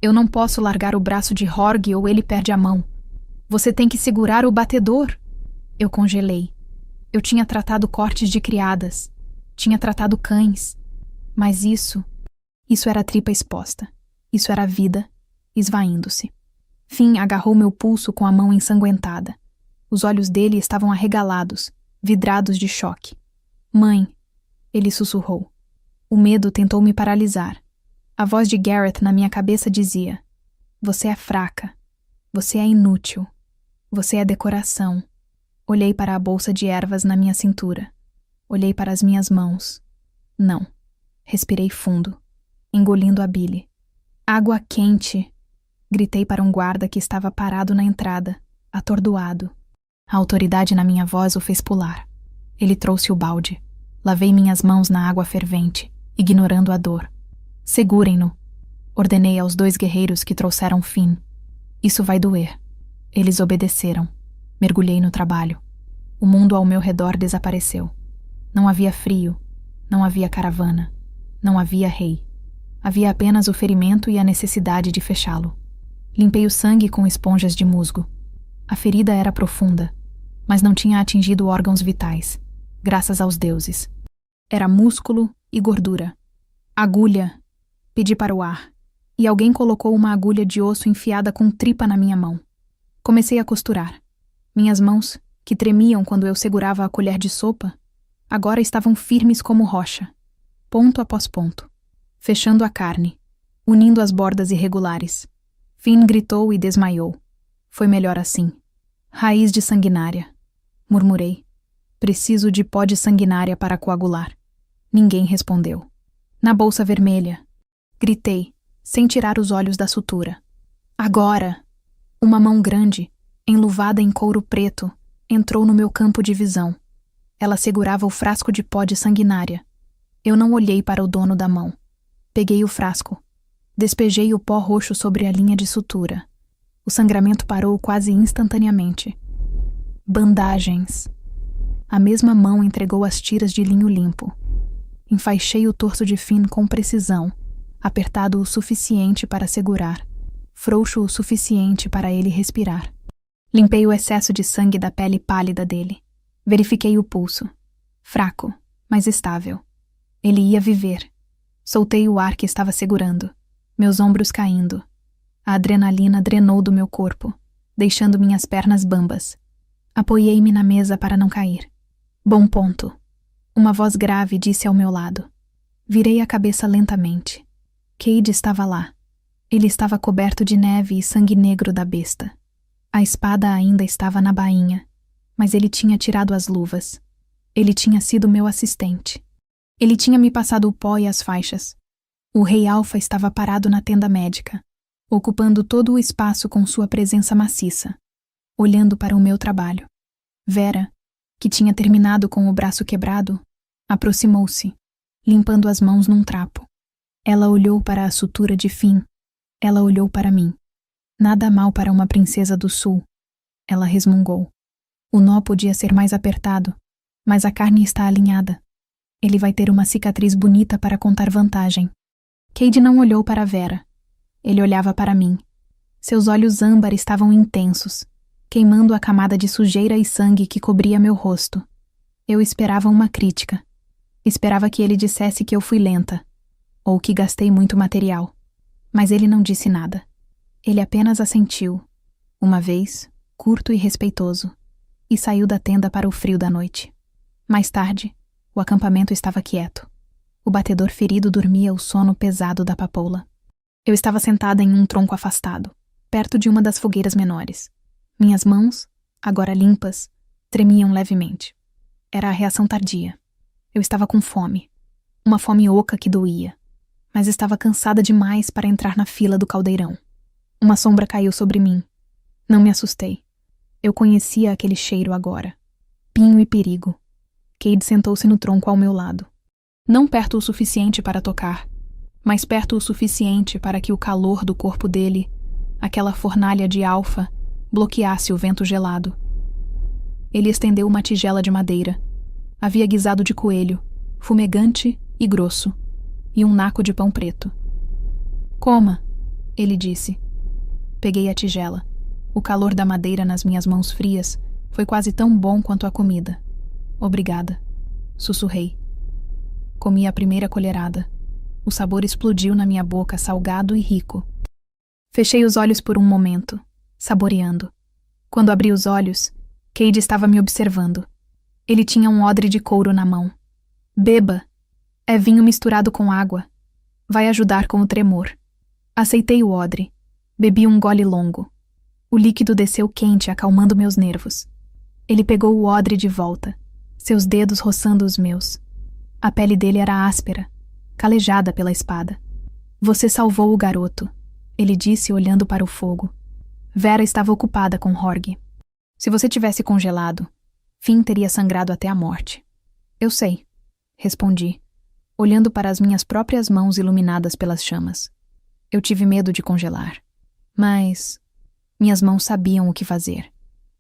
"Eu não posso largar o braço de Horg ou ele perde a mão. Você tem que segurar o batedor." Eu congelei. Eu tinha tratado cortes de criadas. Tinha tratado cães. Mas isso era tripa exposta. Isso era vida, esvaindo-se. Finn agarrou meu pulso com a mão ensanguentada. Os olhos dele estavam arregalados, vidrados de choque. "Mãe", ele sussurrou. O medo tentou me paralisar. A voz de Gareth na minha cabeça dizia: "Você é fraca. Você é inútil. Você é decoração." Olhei para a bolsa de ervas na minha cintura. Olhei para as minhas mãos. Não. Respirei fundo, engolindo a bile. "Água quente!" Gritei para um guarda que estava parado na entrada, atordoado. A autoridade na minha voz o fez pular. Ele trouxe o balde. Lavei minhas mãos na água fervente, ignorando a dor. "Segurem-no", ordenei aos 2 guerreiros que trouxeram Finn. "Isso vai doer." Eles obedeceram. Mergulhei no trabalho. O mundo ao meu redor desapareceu. Não havia frio. Não havia caravana. Não havia rei. Havia apenas o ferimento e a necessidade de fechá-lo. Limpei o sangue com esponjas de musgo. A ferida era profunda, mas não tinha atingido órgãos vitais, graças aos deuses. Era músculo e gordura. "Agulha", pedi para o ar, e alguém colocou uma agulha de osso enfiada com tripa na minha mão. Comecei a costurar. Minhas mãos, que tremiam quando eu segurava a colher de sopa, agora estavam firmes como rocha, ponto após ponto, fechando a carne, unindo as bordas irregulares. Finn gritou e desmaiou. Foi melhor assim. "Raiz de sanguinária", murmurei. "Preciso de pó de sanguinária para coagular." Ninguém respondeu. "Na bolsa vermelha", gritei, sem tirar os olhos da sutura. "Agora!" Uma mão grande, enluvada em couro preto, entrou no meu campo de visão. Ela segurava o frasco de pó de sanguinária. Eu não olhei para o dono da mão. Peguei o frasco. Despejei o pó roxo sobre a linha de sutura. O sangramento parou quase instantaneamente. Bandagens. A mesma mão entregou as tiras de linho limpo. Enfaixei o torso de Finn com precisão, apertado o suficiente para segurar, frouxo o suficiente para ele respirar. Limpei o excesso de sangue da pele pálida dele. Verifiquei o pulso. Fraco, mas estável. Ele ia viver. Soltei o ar que estava segurando, meus ombros caindo. A adrenalina drenou do meu corpo, deixando minhas pernas bambas. Apoiei-me na mesa para não cair. "Bom ponto." Uma voz grave disse ao meu lado. Virei a cabeça lentamente. Cade estava lá. Ele estava coberto de neve e sangue negro da besta. A espada ainda estava na bainha, mas ele tinha tirado as luvas. Ele tinha sido meu assistente. Ele tinha me passado o pó e as faixas. O Rei Alfa estava parado na tenda médica, ocupando todo o espaço com sua presença maciça, olhando para o meu trabalho. Vera, que tinha terminado com o braço quebrado, aproximou-se, limpando as mãos num trapo. Ela olhou para a sutura de Finn. Ela olhou para mim. Nada mal para uma princesa do sul. Ela resmungou. O nó podia ser mais apertado, mas a carne está alinhada. Ele vai ter uma cicatriz bonita para contar vantagem. Cade não olhou para Vera. Ele olhava para mim. Seus olhos âmbar estavam intensos, queimando a camada de sujeira e sangue que cobria meu rosto. Eu esperava uma crítica. Esperava que ele dissesse que eu fui lenta, ou que gastei muito material. Mas ele não disse nada. Ele apenas assentiu, uma vez, curto e respeitoso, e saiu da tenda para o frio da noite. Mais tarde, o acampamento estava quieto. O batedor ferido dormia o sono pesado da papoula. Eu estava sentada em um tronco afastado, perto de uma das fogueiras menores. Minhas mãos, agora limpas, tremiam levemente. Era a reação tardia. Eu estava com fome. Uma fome oca que doía. Mas estava cansada demais para entrar na fila do caldeirão. Uma sombra caiu sobre mim. Não me assustei. Eu conhecia aquele cheiro agora. Pinho e perigo. Cade sentou-se no tronco ao meu lado. Não perto o suficiente para tocar, mas perto o suficiente para que o calor do corpo dele, aquela fornalha de alfa, bloqueasse o vento gelado. Ele estendeu uma tigela de madeira. Havia guisado de coelho, fumegante e grosso, e um naco de pão preto. Coma, ele disse. Peguei a tigela. O calor da madeira nas minhas mãos frias foi quase tão bom quanto a comida. Obrigada, sussurrei. Comi a primeira colherada. O sabor explodiu na minha boca, salgado e rico. Fechei os olhos por um momento, saboreando. Quando abri os olhos, Cade estava me observando. Ele tinha um odre de couro na mão. Beba. É vinho misturado com água. Vai ajudar com o tremor. Aceitei o odre. Bebi um gole longo. O líquido desceu quente, acalmando meus nervos. Ele pegou o odre de volta, seus dedos roçando os meus. A pele dele era áspera, calejada pela espada. Você salvou o garoto, ele disse olhando para o fogo. Vera estava ocupada com Horg. Se você tivesse congelado, Finn teria sangrado até a morte. Eu sei, respondi, olhando para as minhas próprias mãos iluminadas pelas chamas. Eu tive medo de congelar. Mas minhas mãos sabiam o que fazer.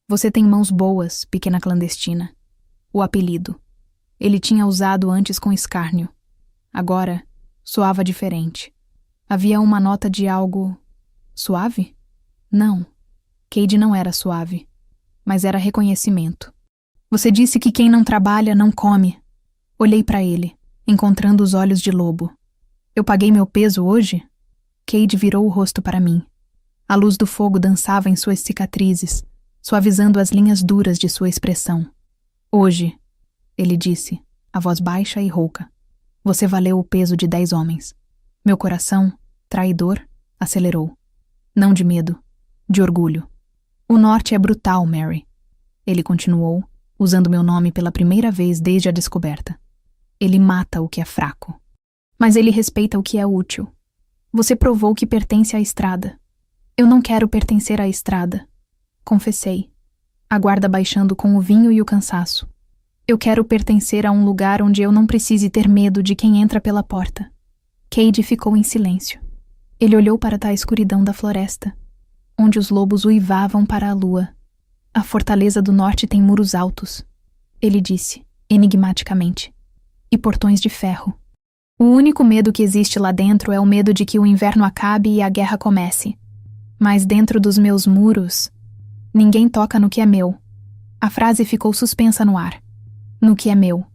Você tem mãos boas, pequena clandestina. O apelido. Ele tinha usado antes com escárnio. Agora, soava diferente. Havia uma nota de algo... suave? Não. Cade não era suave. Mas era reconhecimento. Você disse que quem não trabalha não come. Olhei para ele, encontrando os olhos de lobo. Eu paguei meu peso hoje? Cade virou o rosto para mim. A luz do fogo dançava em suas cicatrizes, suavizando as linhas duras de sua expressão. Hoje, ele disse, a voz baixa e rouca. Você valeu o peso de 10 homens. Meu coração, traidor, acelerou. Não de medo, de orgulho. O norte é brutal, Mary. Ele continuou, usando meu nome pela primeira vez desde a descoberta. Ele mata o que é fraco. Mas ele respeita o que é útil. Você provou que pertence à estrada. Eu não quero pertencer à estrada. Confessei, a guarda baixando com o vinho e o cansaço. Eu quero pertencer a um lugar onde eu não precise ter medo de quem entra pela porta. Cade ficou em silêncio. Ele olhou para a escuridão da floresta, onde os lobos uivavam para a lua. A fortaleza do norte tem muros altos, ele disse, enigmaticamente, e portões de ferro. O único medo que existe lá dentro é o medo de que o inverno acabe e a guerra comece. Mas dentro dos meus muros, ninguém toca no que é meu. A frase ficou suspensa no ar. No que é meu.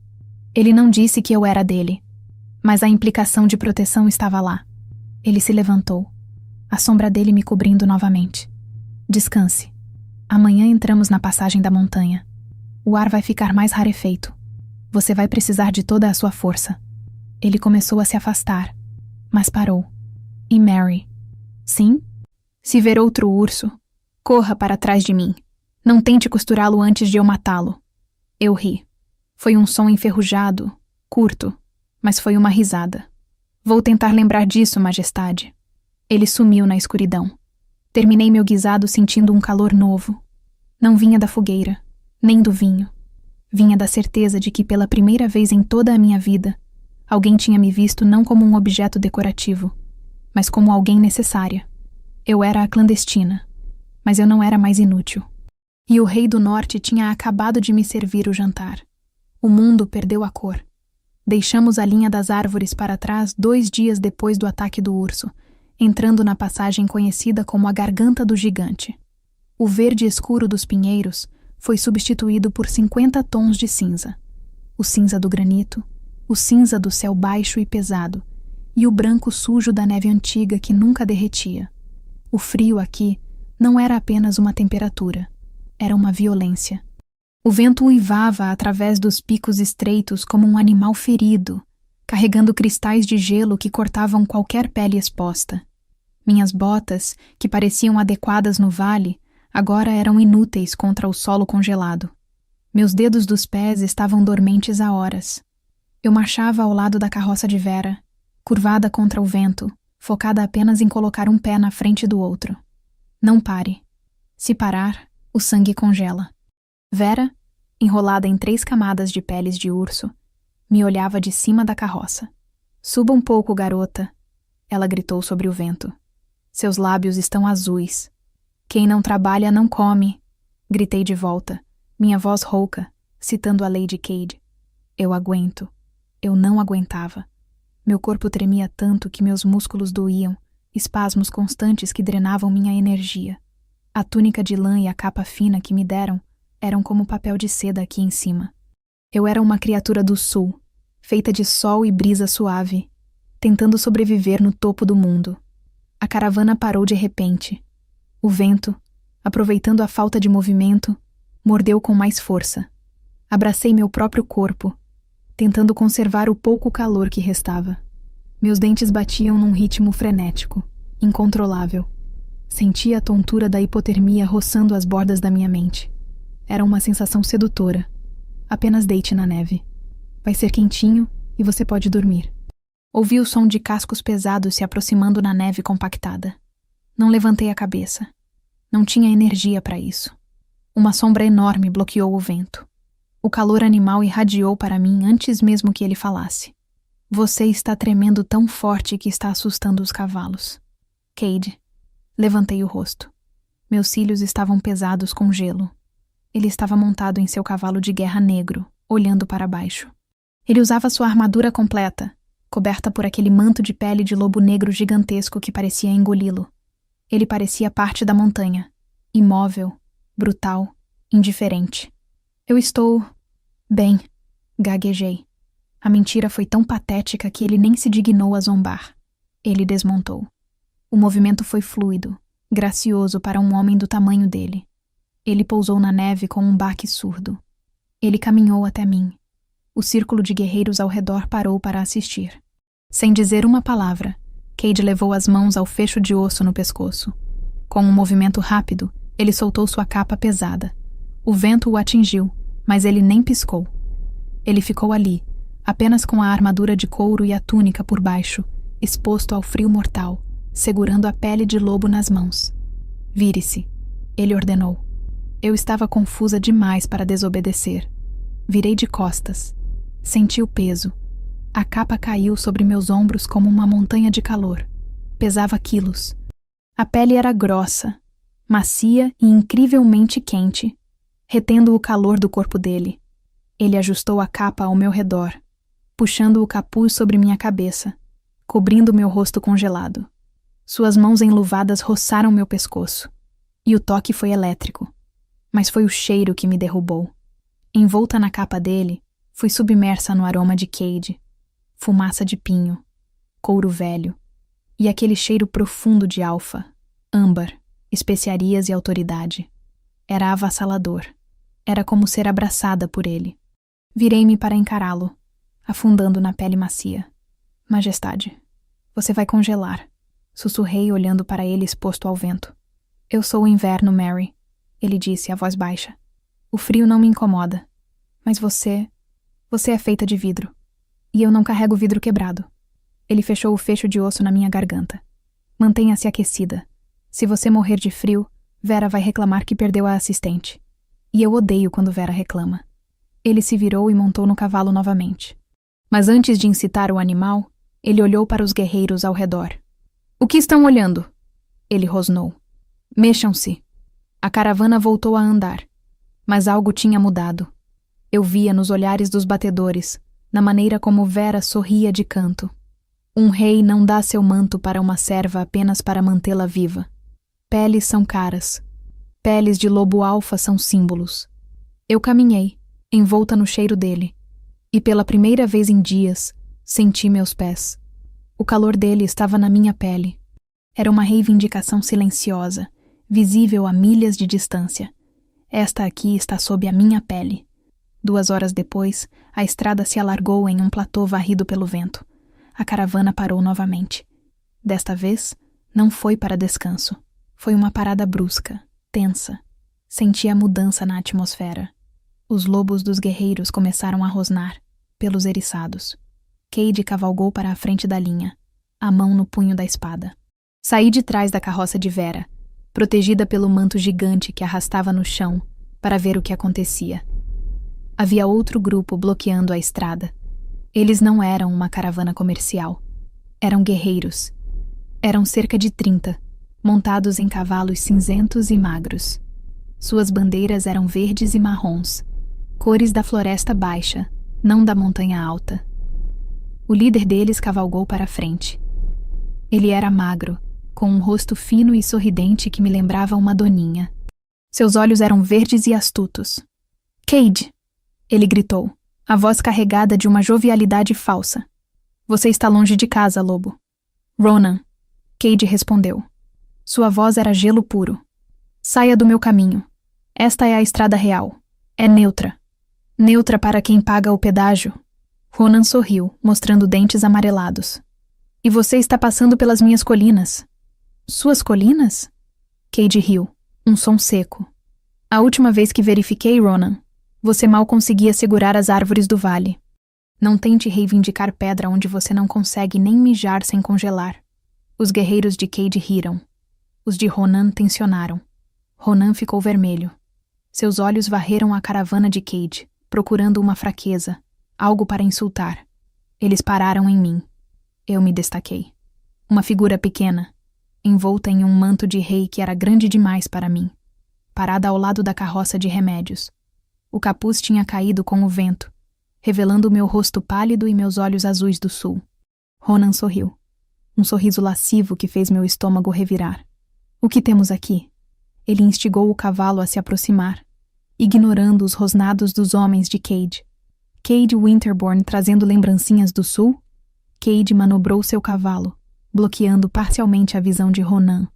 Ele não disse que eu era dele, mas a implicação de proteção estava lá. Ele se levantou, a sombra dele me cobrindo novamente. Descanse. Amanhã entramos na passagem da montanha. O ar vai ficar mais rarefeito. Você vai precisar de toda a sua força. Ele começou a se afastar, mas parou. E Mary? Sim? Se ver outro urso, corra para trás de mim. Não tente costurá-lo antes de eu matá-lo. Eu ri. Foi um som enferrujado, curto, mas foi uma risada. Vou tentar lembrar disso, majestade. Ele sumiu na escuridão. Terminei meu guisado sentindo um calor novo. Não vinha da fogueira, nem do vinho. Vinha da certeza de que pela primeira vez em toda a minha vida, alguém tinha me visto não como um objeto decorativo, mas como alguém necessária. Eu era a clandestina, mas eu não era mais inútil. E o rei do norte tinha acabado de me servir o jantar. O mundo perdeu a cor. Deixamos a linha das árvores para trás 2 dias depois do ataque do urso, entrando na passagem conhecida como a Garganta do Gigante. O verde escuro dos pinheiros foi substituído por 50 tons de cinza. O cinza do granito, o cinza do céu baixo e pesado, e o branco sujo da neve antiga que nunca derretia. O frio aqui não era apenas uma temperatura, era uma violência. O vento uivava através dos picos estreitos como um animal ferido, carregando cristais de gelo que cortavam qualquer pele exposta. Minhas botas, que pareciam adequadas no vale, agora eram inúteis contra o solo congelado. Meus dedos dos pés estavam dormentes há horas. Eu marchava ao lado da carroça de Vera, curvada contra o vento, focada apenas em colocar um pé na frente do outro. Não pare. Se parar, o sangue congela. Vera, enrolada em 3 camadas de peles de urso, me olhava de cima da carroça. Suba um pouco, garota, ela gritou sobre o vento. Seus lábios estão azuis. Quem não trabalha não come, gritei de volta, minha voz rouca, citando a Lady Cade. Eu aguento. Eu não aguentava. Meu corpo tremia tanto que meus músculos doíam, espasmos constantes que drenavam minha energia. A túnica de lã e a capa fina que me deram eram como papel de seda aqui em cima. Eu era uma criatura do sul, feita de sol e brisa suave, tentando sobreviver no topo do mundo. A caravana parou de repente. O vento, aproveitando a falta de movimento, mordeu com mais força. Abracei meu próprio corpo, tentando conservar o pouco calor que restava. Meus dentes batiam num ritmo frenético, incontrolável. Sentia a tontura da hipotermia roçando as bordas da minha mente. Era uma sensação sedutora. Apenas deite na neve. Vai ser quentinho e você pode dormir. Ouvi o som de cascos pesados se aproximando na neve compactada. Não levantei a cabeça. Não tinha energia para isso. Uma sombra enorme bloqueou o vento. O calor animal irradiou para mim antes mesmo que ele falasse. Você está tremendo tão forte que está assustando os cavalos. Cade. Levantei o rosto. Meus cílios estavam pesados com gelo. Ele estava montado em seu cavalo de guerra negro, olhando para baixo. Ele usava sua armadura completa, coberta por aquele manto de pele de lobo negro gigantesco que parecia engoli-lo. Ele parecia parte da montanha, imóvel, brutal, indiferente. Eu estou... bem, gaguejei. A mentira foi tão patética que ele nem se dignou a zombar. Ele desmontou. O movimento foi fluido, gracioso para um homem do tamanho dele. Ele pousou na neve com um baque surdo. Ele caminhou até mim. O círculo de guerreiros ao redor parou para assistir. Sem dizer uma palavra, Cade levou as mãos ao fecho de osso no pescoço. Com um movimento rápido, ele soltou sua capa pesada. O vento o atingiu, mas ele nem piscou. Ele ficou ali, apenas com a armadura de couro e a túnica por baixo, exposto ao frio mortal, segurando a pele de lobo nas mãos. Vire-se, ele ordenou. Eu estava confusa demais para desobedecer. Virei de costas. Senti o peso. A capa caiu sobre meus ombros como uma montanha de calor. Pesava quilos. A pele era grossa, macia e incrivelmente quente, retendo o calor do corpo dele. Ele ajustou a capa ao meu redor, puxando o capuz sobre minha cabeça, cobrindo meu rosto congelado. Suas mãos enluvadas roçaram meu pescoço, e o toque foi elétrico. Mas foi o cheiro que me derrubou. Envolta na capa dele, fui submersa no aroma de Cade, fumaça de pinho, couro velho, e aquele cheiro profundo de alfa, âmbar, especiarias e autoridade. Era avassalador. Era como ser abraçada por ele. Virei-me para encará-lo, afundando na pele macia. Majestade, você vai congelar, sussurrei olhando para ele exposto ao vento. Eu sou o inverno, Mary, ele disse, a voz baixa. O frio não me incomoda. Mas você é feita de vidro. E eu não carrego vidro quebrado. Ele fechou o fecho de osso na minha garganta. Mantenha-se aquecida. Se você morrer de frio, Vera vai reclamar que perdeu a assistente. E eu odeio quando Vera reclama. Ele se virou e montou no cavalo novamente. Mas antes de incitar o animal, ele olhou para os guerreiros ao redor. O que estão olhando? Ele rosnou. Mexam-se. A caravana voltou a andar, mas algo tinha mudado. Eu via nos olhares dos batedores, na maneira como Vera sorria de canto. Um rei não dá seu manto para uma serva apenas para mantê-la viva. Peles são caras. peles de lobo alfa são símbolos. Eu caminhei, envolta no cheiro dele, e pela primeira vez em dias, senti meus pés. O calor dele estava na minha pele. Era uma reivindicação silenciosa, visível a milhas de distância. Esta aqui está sob a minha pele. 2 horas depois, a estrada se alargou em um platô varrido pelo vento. A caravana parou novamente. Desta vez, não foi para descanso. Foi uma parada brusca, tensa. Senti a mudança na atmosfera. Os lobos dos guerreiros começaram a rosnar, pelos eriçados. Cade cavalgou para a frente da linha, a mão no punho da espada. Saí de trás da carroça de Vera, protegida pelo manto gigante que arrastava no chão, para ver o que acontecia. Havia outro grupo bloqueando a estrada. Eles não eram uma caravana comercial. Eram guerreiros. Eram cerca de 30, montados em cavalos cinzentos e magros. Suas bandeiras eram verdes e marrons, cores da floresta baixa, não da montanha alta. O líder deles cavalgou para a frente. Ele era magro, com um rosto fino e sorridente que me lembrava uma doninha. Seus olhos eram verdes e astutos. "Cade!" ele gritou, a voz carregada de uma jovialidade falsa. "Você está longe de casa, lobo." "Ronan," Cade respondeu. Sua voz era gelo puro. "Saia do meu caminho. Esta é a estrada real. É neutra. Neutra para quem paga o pedágio." Ronan sorriu, mostrando dentes amarelados. "E você está passando pelas minhas colinas." "Suas colinas?" Cade riu, um som seco. "A última vez que verifiquei, Ronan, você mal conseguia segurar as árvores do vale. Não tente reivindicar pedra onde você não consegue nem mijar sem congelar." Os guerreiros de Cade riram. Os de Ronan tensionaram. Ronan ficou vermelho. Seus olhos varreram a caravana de Cade, procurando uma fraqueza, algo para insultar. Eles pararam em mim. Eu me destaquei. Uma figura pequena, envolta em um manto de rei que era grande demais para mim, parada ao lado da carroça de remédios. O capuz tinha caído com o vento, revelando meu rosto pálido e meus olhos azuis do sul. Ronan sorriu. Um sorriso lascivo que fez meu estômago revirar. "O que temos aqui?" Ele instigou o cavalo a se aproximar, ignorando os rosnados dos homens de Cade. Cade Winterborn trazendo lembrancinhas do sul? Cade manobrou seu cavalo, bloqueando parcialmente a visão de Ronan,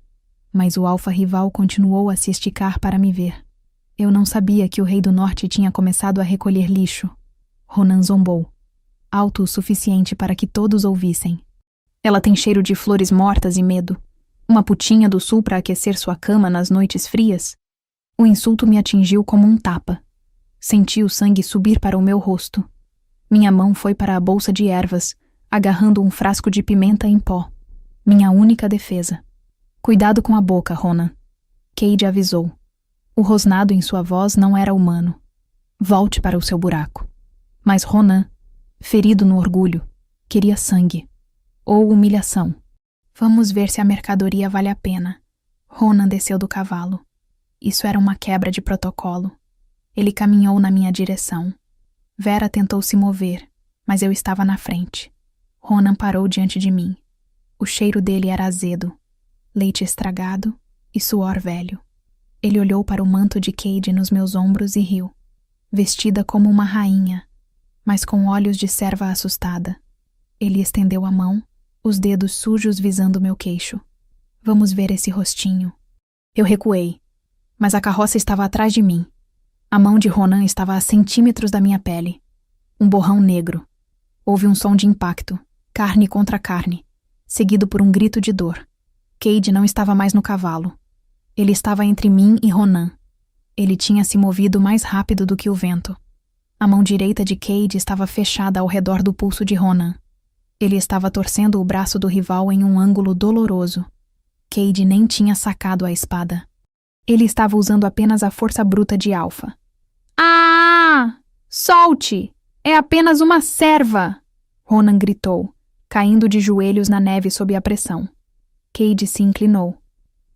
mas o alfa rival continuou a se esticar para me ver. Eu não sabia que o rei do norte tinha começado a recolher lixo. Ronan zombou, alto o suficiente para que todos ouvissem. "Ela tem cheiro de flores mortas e medo. Uma putinha do sul para aquecer sua cama nas noites frias?" O insulto me atingiu como um tapa. Senti o sangue subir para o meu rosto. Minha mão foi para a bolsa de ervas, agarrando um frasco de pimenta em pó. Minha única defesa. "Cuidado com a boca, Ronan." Cade avisou. O rosnado em sua voz não era humano. "Volte para o seu buraco." Mas Ronan, ferido no orgulho, queria sangue. Ou humilhação. "Vamos ver se a mercadoria vale a pena." Ronan desceu do cavalo. Isso era uma quebra de protocolo. Ele caminhou na minha direção. Vera tentou se mover, mas eu estava na frente. Ronan parou diante de mim. O cheiro dele era azedo, leite estragado e suor velho. Ele olhou para o manto de Cade nos meus ombros e riu, vestida como uma rainha, mas com olhos de serva assustada. Ele estendeu a mão, os dedos sujos visando meu queixo. "Vamos ver esse rostinho." Eu recuei, mas a carroça estava atrás de mim. A mão de Ronan estava a centímetros da minha pele. Um borrão negro. Houve um som de impacto, carne contra carne, seguido por um grito de dor. Cade não estava mais no cavalo. Ele estava entre mim e Ronan. Ele tinha se movido mais rápido do que o vento. A mão direita de Cade estava fechada ao redor do pulso de Ronan. Ele estava torcendo o braço do rival em um ângulo doloroso. Cade nem tinha sacado a espada. Ele estava usando apenas a força bruta de Alfa. "Ah! Solte! É apenas uma serva!" Ronan gritou, caindo de joelhos na neve sob a pressão. Cade se inclinou.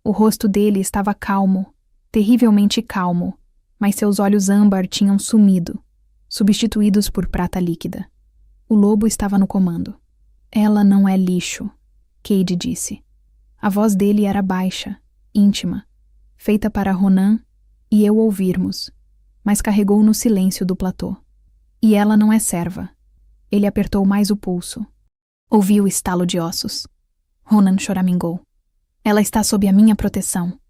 O rosto dele estava calmo, terrivelmente calmo, mas seus olhos âmbar tinham sumido, substituídos por prata líquida. O lobo estava no comando. "Ela não é lixo", Cade disse. A voz dele era baixa, íntima, feita para Ronan e eu ouvirmos, mas carregou no silêncio do platô. E ela não é serva. Ele apertou mais o pulso. Ouvi o estalo de ossos. Ronan choramingou. Ela está sob a minha proteção.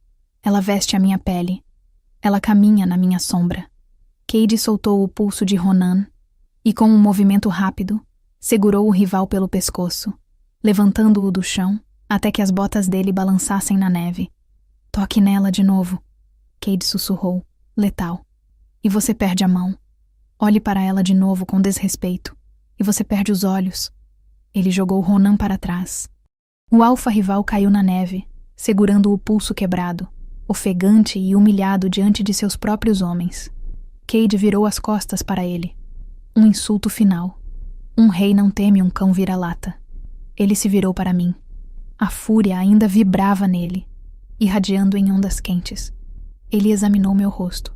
Ela veste a minha pele. Ela caminha na minha sombra. Cade soltou o pulso de Ronan e, com um movimento rápido, segurou o rival pelo pescoço, levantando-o do chão até que as botas dele balançassem na neve. Toque nela de novo, Cade sussurrou, letal. E você perde a mão. Olhe para ela de novo com desrespeito, e você perde os olhos. Ele jogou Ronan para trás. O alfa rival caiu na neve, segurando o pulso quebrado, ofegante e humilhado diante de seus próprios homens. Cade virou as costas para ele. Um insulto final. Um rei não teme um cão vira-lata. Ele se virou para mim. A fúria ainda vibrava nele, irradiando em ondas quentes. Ele examinou meu rosto,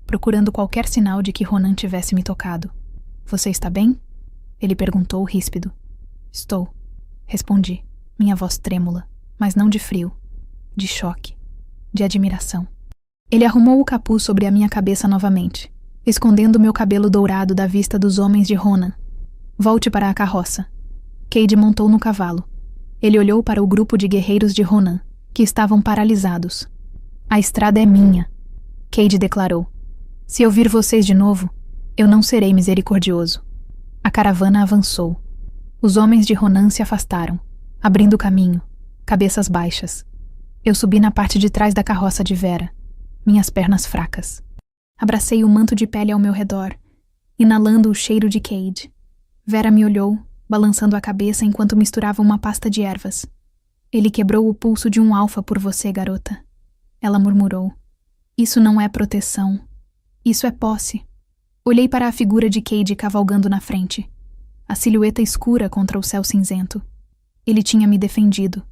procurando qualquer sinal de que Ronan tivesse me tocado. Você está bem? Ele perguntou ríspido. Estou, respondi, minha voz trêmula, mas não de frio, de choque, de admiração. Ele arrumou o capuz sobre a minha cabeça novamente, escondendo meu cabelo dourado da vista dos homens de Ronan. Volte para a carroça. Cade montou no cavalo. Ele olhou para o grupo de guerreiros de Ronan, que estavam paralisados. A estrada é minha, Cade declarou. Se eu vir vocês de novo, eu não serei misericordioso. A caravana avançou. Os homens de Ronan se afastaram, abrindo caminho, cabeças baixas. Eu subi na parte de trás da carroça de Vera, minhas pernas fracas. Abracei o manto de pele ao meu redor, inalando o cheiro de Cade. Vera me olhou, balançando a cabeça enquanto misturava uma pasta de ervas. Ele quebrou o pulso de um alfa por você, garota. Ela murmurou. Isso não é proteção. Isso é posse. Olhei para a figura de Cade cavalgando na frente. A silhueta escura contra o céu cinzento. Ele tinha me defendido.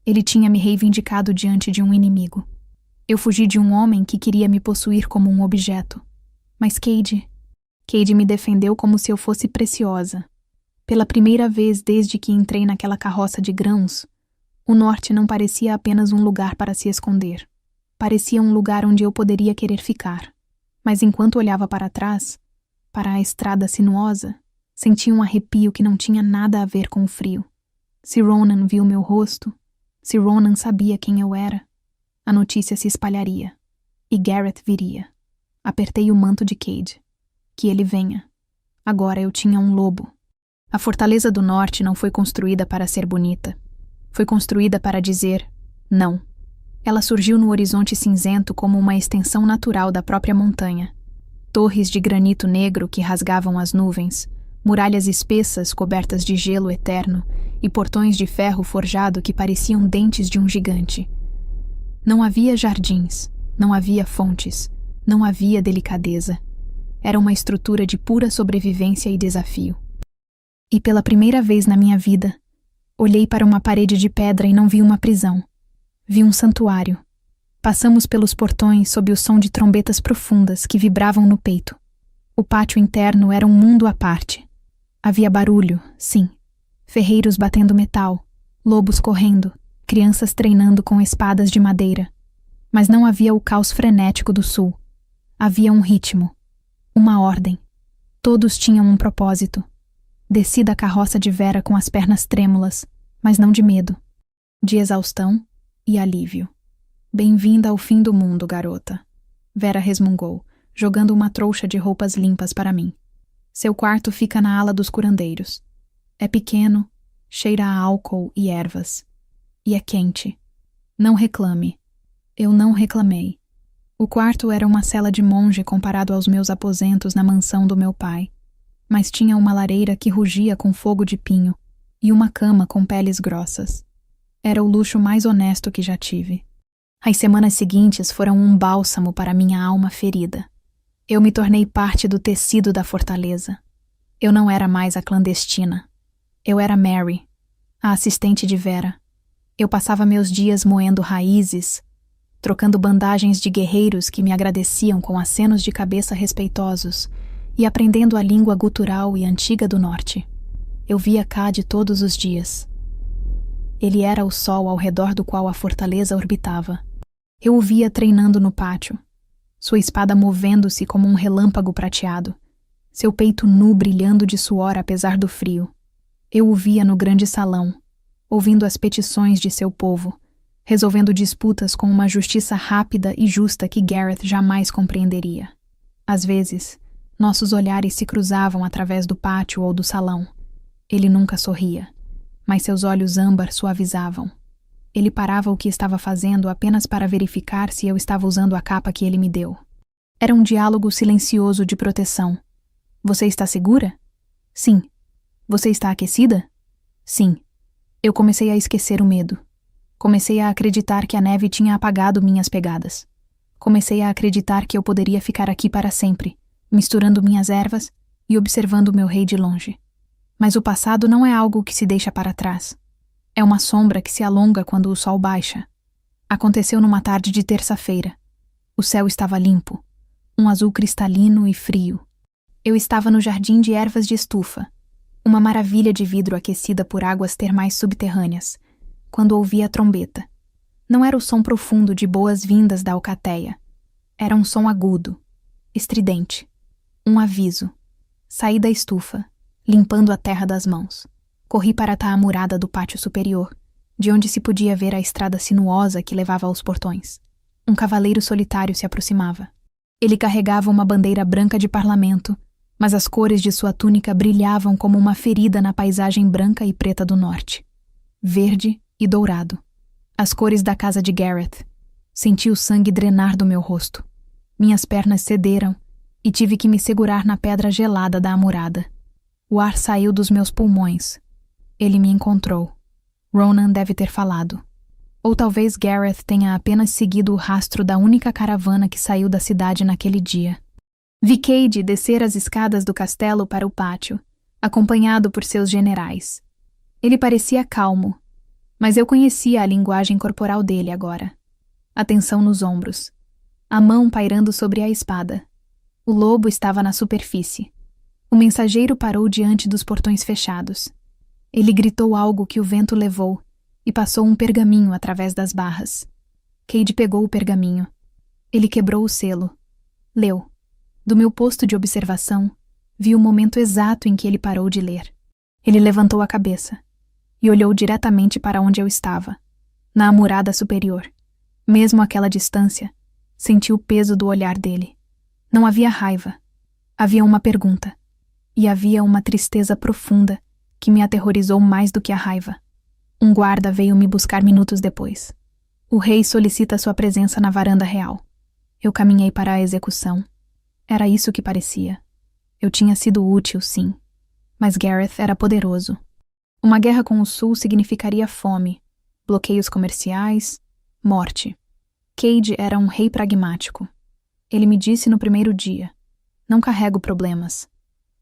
Ele tinha me reivindicado diante de um inimigo. Eu fugi de um homem que queria me possuir como um objeto. Mas Cade me defendeu como se eu fosse preciosa. Pela primeira vez desde que entrei naquela carroça de grãos, o norte não parecia apenas um lugar para se esconder. Parecia um lugar onde eu poderia querer ficar. Mas enquanto olhava para trás, para a estrada sinuosa, senti um arrepio que não tinha nada a ver com o frio. Se Ronan viu meu rosto, se Ronan sabia quem eu era, a notícia se espalharia. E Gareth viria. Apertei o manto de Cade. Que ele venha. Agora eu tinha um lobo. A Fortaleza do Norte não foi construída para ser bonita. Foi construída para dizer não. Ela surgiu no horizonte cinzento como uma extensão natural da própria montanha. Torres de granito negro que rasgavam as nuvens, muralhas espessas cobertas de gelo eterno e portões de ferro forjado que pareciam dentes de um gigante. Não havia jardins, não havia fontes, não havia delicadeza. Era uma estrutura de pura sobrevivência e desafio. E pela primeira vez na minha vida, olhei para uma parede de pedra e não vi uma prisão. Vi um santuário. Passamos pelos portões sob o som de trombetas profundas que vibravam no peito. O pátio interno era um mundo à parte. Havia barulho, sim. Ferreiros batendo metal, lobos correndo, crianças treinando com espadas de madeira. Mas não havia o caos frenético do sul. Havia um ritmo, uma ordem. Todos tinham um propósito. Desci da carroça de Vera com as pernas trêmulas, mas não de medo, de exaustão e alívio. Bem-vinda ao fim do mundo, garota. Vera resmungou, jogando uma trouxa de roupas limpas para mim. Seu quarto fica na ala dos curandeiros. É pequeno, cheira a álcool e ervas. E é quente. Não reclame. Eu não reclamei. O quarto era uma cela de monge comparado aos meus aposentos na mansão do meu pai. Mas tinha uma lareira que rugia com fogo de pinho e uma cama com peles grossas. Era o luxo mais honesto que já tive. As semanas seguintes foram um bálsamo para minha alma ferida. Eu me tornei parte do tecido da fortaleza. Eu não era mais a clandestina. Eu era Mary, a assistente de Vera. Eu passava meus dias moendo raízes, trocando bandagens de guerreiros que me agradeciam com acenos de cabeça respeitosos e aprendendo a língua gutural e antiga do norte. Eu via Cade todos os dias. Ele era o sol ao redor do qual a fortaleza orbitava. Eu o via treinando no pátio. sua espada movendo-se como um relâmpago prateado, seu peito nu brilhando de suor apesar do frio. Eu o via no grande salão, ouvindo as petições de seu povo, resolvendo disputas com uma justiça rápida e justa que Gareth jamais compreenderia. Às vezes, nossos olhares se cruzavam através do pátio ou do salão. Ele nunca sorria, mas seus olhos âmbar suavizavam. Ele parava o que estava fazendo apenas para verificar se eu estava usando a capa que ele me deu. Era um diálogo silencioso de proteção. Você está segura? Sim. Você está aquecida? Sim. Eu comecei a esquecer o medo. Comecei a acreditar que a neve tinha apagado minhas pegadas. Comecei a acreditar que eu poderia ficar aqui para sempre, misturando minhas ervas e observando meu rei de longe. Mas o passado não é algo que se deixa para trás. É uma sombra que se alonga quando o sol baixa. Aconteceu numa tarde de terça-feira. O céu estava limpo, um azul cristalino e frio. Eu estava no jardim de ervas de estufa, uma maravilha de vidro aquecida por águas termais subterrâneas, quando ouvi a trombeta. Não era o som profundo de boas-vindas da alcateia. Era um som agudo, estridente. Um aviso. Saí da estufa, limpando a terra das mãos. Corri para a taamurada do pátio superior, de onde se podia ver a estrada sinuosa que levava aos portões. Um cavaleiro solitário se aproximava. Ele carregava uma bandeira branca de parlamento, mas as cores de sua túnica brilhavam como uma ferida na paisagem branca e preta do norte. Verde e dourado. As cores da casa de Gareth. Senti o sangue drenar do meu rosto. Minhas pernas cederam e tive que me segurar na pedra gelada da amurada. O ar saiu dos meus pulmões. Ele me encontrou. Ronan deve ter falado. Ou talvez Gareth tenha apenas seguido o rastro da única caravana que saiu da cidade naquele dia. Vi Cade descer as escadas do castelo para o pátio, acompanhado por seus generais. Ele parecia calmo, mas eu conhecia a linguagem corporal dele agora. A tensão nos ombros. A mão pairando sobre a espada. O lobo estava na superfície. O mensageiro parou diante dos portões fechados. Ele gritou algo que o vento levou e passou um pergaminho através das barras. Cade pegou o pergaminho. Ele quebrou o selo. Leu. Do meu posto de observação, vi o momento exato em que ele parou de ler. Ele levantou a cabeça e olhou diretamente para onde eu estava, na amurada superior. Mesmo àquela distância, senti o peso do olhar dele. Não havia raiva. Havia uma pergunta. E havia uma tristeza profunda que me aterrorizou mais do que a raiva. Um guarda veio me buscar minutos depois. O rei solicita sua presença na varanda real. Eu caminhei para a execução. Era isso que parecia. Eu tinha sido útil, sim. Mas Gareth era poderoso. Uma guerra com o Sul significaria fome, bloqueios comerciais, morte. Cade era um rei pragmático. Ele me disse no primeiro dia: não carrego problemas.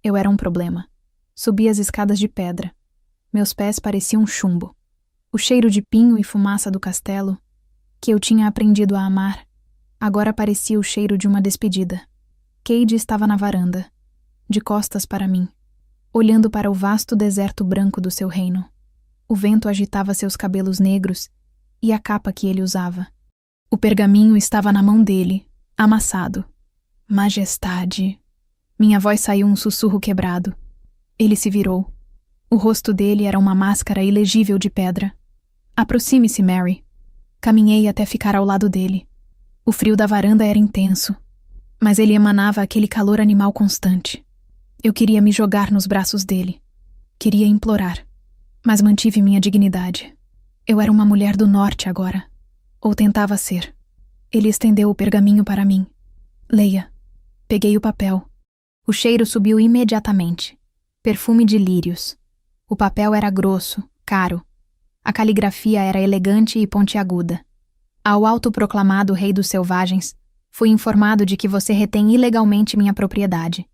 Eu era um problema. Subi as escadas de pedra. Meus pés pareciam chumbo. O cheiro de pinho e fumaça do castelo, que eu tinha aprendido a amar, agora parecia o cheiro de uma despedida. Cade estava na varanda, de costas para mim, olhando para o vasto deserto branco do seu reino. O vento agitava seus cabelos negros e a capa que ele usava. O pergaminho estava na mão dele, amassado. Majestade. Minha voz saiu um sussurro quebrado. Ele se virou. O rosto dele era uma máscara ilegível de pedra. Aproxime-se, Mary. Caminhei até ficar ao lado dele. O frio da varanda era intenso, mas ele emanava aquele calor animal constante. Eu queria me jogar nos braços dele. Queria implorar, mas mantive minha dignidade. Eu era uma mulher do norte agora. Ou tentava ser. Ele estendeu o pergaminho para mim. Leia. Peguei o papel. O cheiro subiu imediatamente. Perfume de lírios. O papel era grosso, caro. A caligrafia era elegante e pontiaguda. Ao autoproclamado rei dos selvagens, fui informado de que você retém ilegalmente minha propriedade.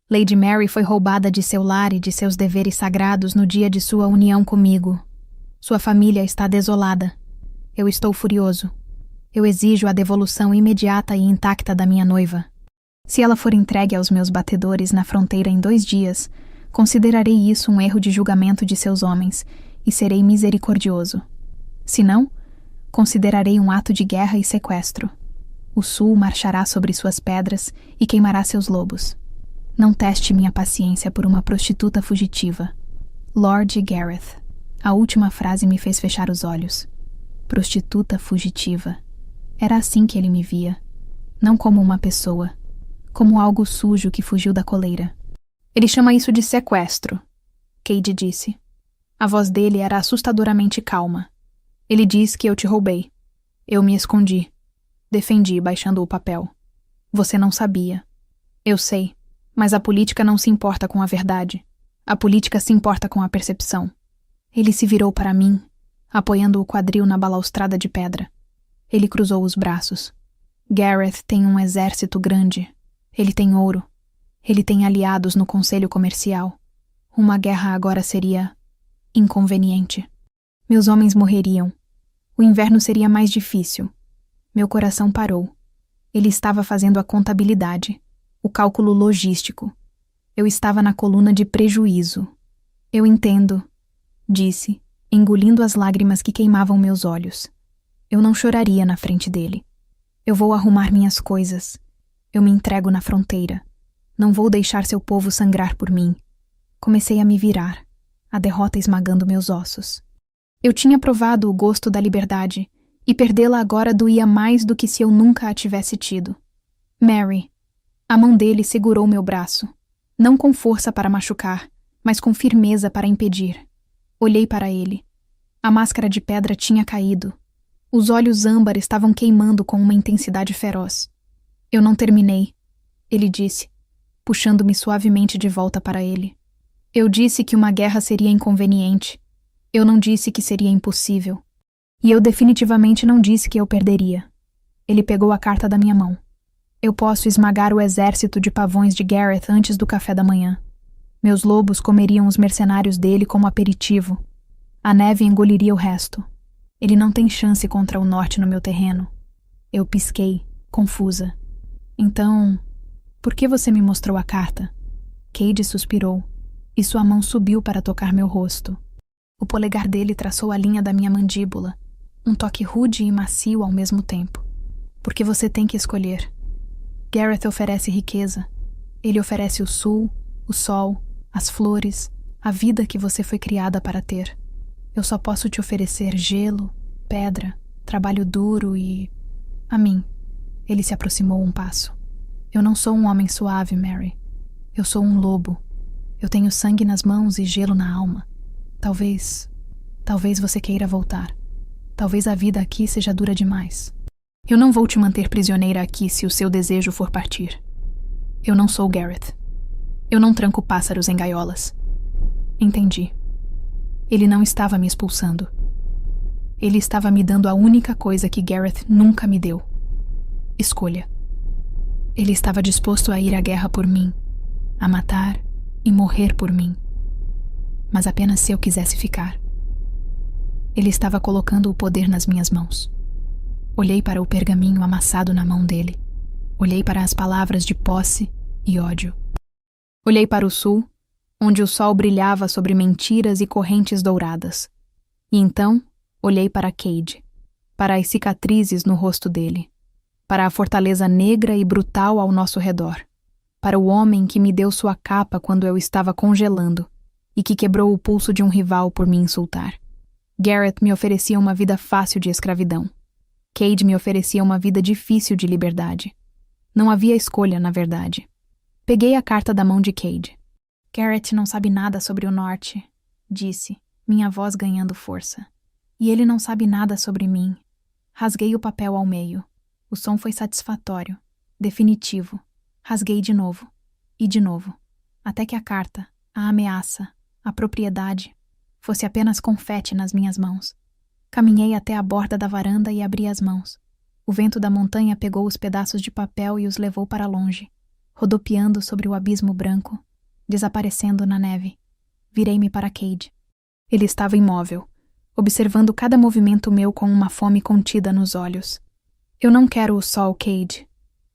Lady Mary foi roubada de seu lar e de seus deveres sagrados no dia de sua união comigo. Sua família está desolada. Eu estou furioso. Eu exijo a devolução imediata e intacta da minha noiva. Se ela for entregue aos meus batedores na fronteira em 2 dias, considerarei isso um erro de julgamento de seus homens e serei misericordioso. Se não, considerarei um ato de guerra e sequestro. O sul marchará sobre suas pedras e queimará seus lobos. Não teste minha paciência por uma prostituta fugitiva. Lord Gareth. A última frase me fez fechar os olhos. Prostituta fugitiva. Era assim que ele me via. Não como uma pessoa. Como algo sujo que fugiu da coleira. Ele chama isso de sequestro, Cade disse. A voz dele era assustadoramente calma. Ele diz que eu te roubei. Eu me escondi. Defendi, baixando o papel. Você não sabia. Eu sei, mas a política não se importa com a verdade. A política se importa com a percepção. Ele se virou para mim, apoiando o quadril na balaustrada de pedra. Ele cruzou os braços. Gareth tem um exército grande. Ele tem ouro. Ele tem aliados no conselho comercial. Uma guerra agora seria inconveniente. Meus homens morreriam. O inverno seria mais difícil. Meu coração parou. Ele estava fazendo a contabilidade, o cálculo logístico. Eu estava na coluna de prejuízo. Eu entendo, disse, engolindo as lágrimas que queimavam meus olhos. Eu não choraria na frente dele. Eu vou arrumar minhas coisas. Eu me entrego na fronteira. Não vou deixar seu povo sangrar por mim. Comecei a me virar, a derrota esmagando meus ossos. Eu tinha provado o gosto da liberdade, e perdê-la agora doía mais do que se eu nunca a tivesse tido. Mary. A mão dele segurou meu braço. Não com força para machucar, mas com firmeza para impedir. Olhei para ele. A máscara de pedra tinha caído. Os olhos âmbar estavam queimando com uma intensidade feroz. Eu não terminei, ele disse, puxando-me suavemente de volta para ele. Eu disse que uma guerra seria inconveniente. Eu não disse que seria impossível. E eu definitivamente não disse que eu perderia. Ele pegou a carta da minha mão. Eu posso esmagar o exército de pavões de Gareth antes do café da manhã. Meus lobos comeriam os mercenários dele como aperitivo. A neve engoliria o resto. Ele não tem chance contra o norte no meu terreno. Eu pisquei, confusa. Então, por que você me mostrou a carta? Cade suspirou, e sua mão subiu para tocar meu rosto. O polegar dele traçou a linha da minha mandíbula, um toque rude e macio ao mesmo tempo. Porque você tem que escolher. Gareth oferece riqueza. Ele oferece o sul, o sol, as flores, a vida que você foi criada para ter. Eu só posso te oferecer gelo, pedra, trabalho duro e... A mim. Ele se aproximou um passo. Eu não sou um homem suave, Mary. Eu sou um lobo. Eu tenho sangue nas mãos e gelo na alma. Talvez você queira voltar. Talvez a vida aqui seja dura demais. Eu não vou te manter prisioneira aqui se o seu desejo for partir. Eu não sou Gareth. Eu não tranco pássaros em gaiolas. Entendi. Ele não estava me expulsando. Ele estava me dando a única coisa que Gareth nunca me deu. Escolha. Ele estava disposto a ir à guerra por mim, a matar e morrer por mim. Mas apenas se eu quisesse ficar. Ele estava colocando o poder nas minhas mãos. Olhei para o pergaminho amassado na mão dele. Olhei para as palavras de posse e ódio. Olhei para o sul, onde o sol brilhava sobre mentiras e correntes douradas. E então, olhei para Cade, para as cicatrizes no rosto dele, para a fortaleza negra e brutal ao nosso redor, para o homem que me deu sua capa quando eu estava congelando e que quebrou o pulso de um rival por me insultar. Gareth me oferecia uma vida fácil de escravidão. Cade me oferecia uma vida difícil de liberdade. Não havia escolha, na verdade. Peguei a carta da mão de Cade. Gareth não sabe nada sobre o norte, disse, minha voz ganhando força. E ele não sabe nada sobre mim. Rasguei o papel ao meio. O som foi satisfatório, definitivo. Rasguei de novo, e de novo, até que a carta, a ameaça, a propriedade, fosse apenas confete nas minhas mãos. Caminhei até a borda da varanda e abri as mãos. O vento da montanha pegou os pedaços de papel e os levou para longe, rodopiando sobre o abismo branco, desaparecendo na neve. Virei-me para Cade. Ele estava imóvel, observando cada movimento meu com uma fome contida nos olhos. Eu não quero o sol, Cade,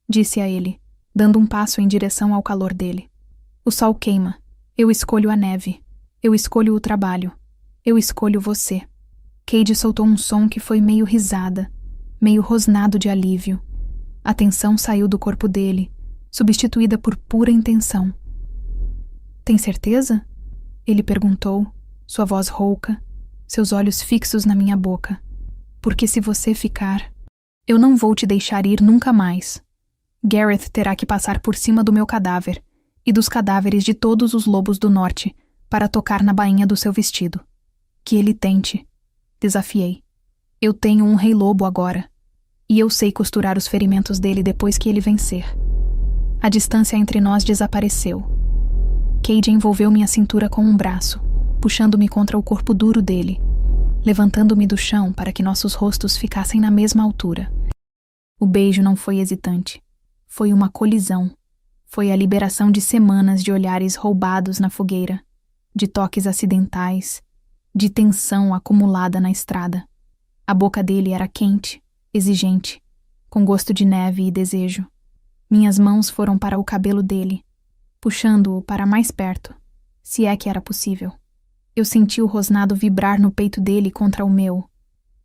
disse a ele, dando um passo em direção ao calor dele. O sol queima. Eu escolho a neve. Eu escolho o trabalho. Eu escolho você. Cade soltou um som que foi meio risada, meio rosnado de alívio. A tensão saiu do corpo dele, substituída por pura intenção. Tem certeza? Ele perguntou, sua voz rouca, seus olhos fixos na minha boca. Porque se você ficar, eu não vou te deixar ir nunca mais. Gareth terá que passar por cima do meu cadáver e dos cadáveres de todos os lobos do norte para tocar na bainha do seu vestido. Que ele tente. Desafiei. Eu tenho um rei-lobo agora, e eu sei costurar os ferimentos dele depois que ele vencer. A distância entre nós desapareceu. Cade envolveu minha cintura com um braço, puxando-me contra o corpo duro dele, levantando-me do chão para que nossos rostos ficassem na mesma altura. O beijo não foi hesitante. Foi uma colisão. Foi a liberação de semanas de olhares roubados na fogueira, de toques acidentais, de tensão acumulada na estrada. A boca dele era quente, exigente, com gosto de neve e desejo. Minhas mãos foram para o cabelo dele, puxando-o para mais perto, se é que era possível. Eu senti o rosnado vibrar no peito dele contra o meu,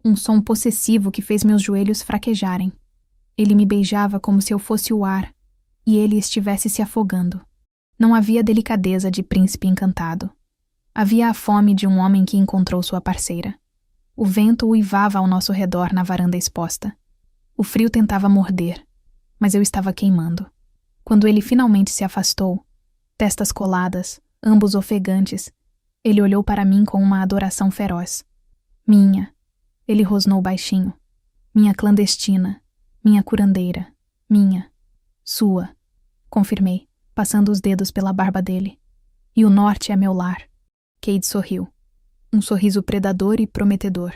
um som possessivo que fez meus joelhos fraquejarem. Ele me beijava como se eu fosse o ar, e ele estivesse se afogando. Não havia delicadeza de príncipe encantado. Havia a fome de um homem que encontrou sua parceira. O vento uivava ao nosso redor na varanda exposta. O frio tentava morder, mas eu estava queimando. Quando ele finalmente se afastou, testas coladas, ambos ofegantes, ele olhou para mim com uma adoração feroz. Minha, ele rosnou baixinho. Minha clandestina, minha curandeira, minha, sua, confirmei, passando os dedos pela barba dele. E o norte é meu lar. Cade sorriu. Um sorriso predador e prometedor.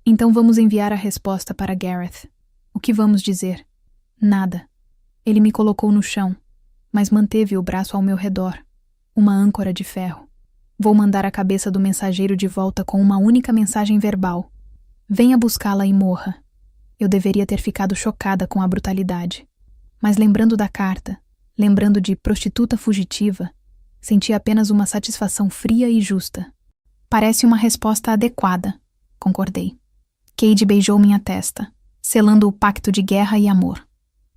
Então vamos enviar a resposta para Gareth. O que vamos dizer? Nada. Ele me colocou no chão, mas manteve o braço ao meu redor, uma âncora de ferro. Vou mandar a cabeça do mensageiro de volta com uma única mensagem verbal. Venha buscá-la e morra. Eu deveria ter ficado chocada com a brutalidade. Mas lembrando da carta, lembrando de prostituta fugitiva, senti apenas uma satisfação fria e justa. Parece uma resposta adequada, concordei. Cade beijou minha testa, selando o pacto de guerra e amor.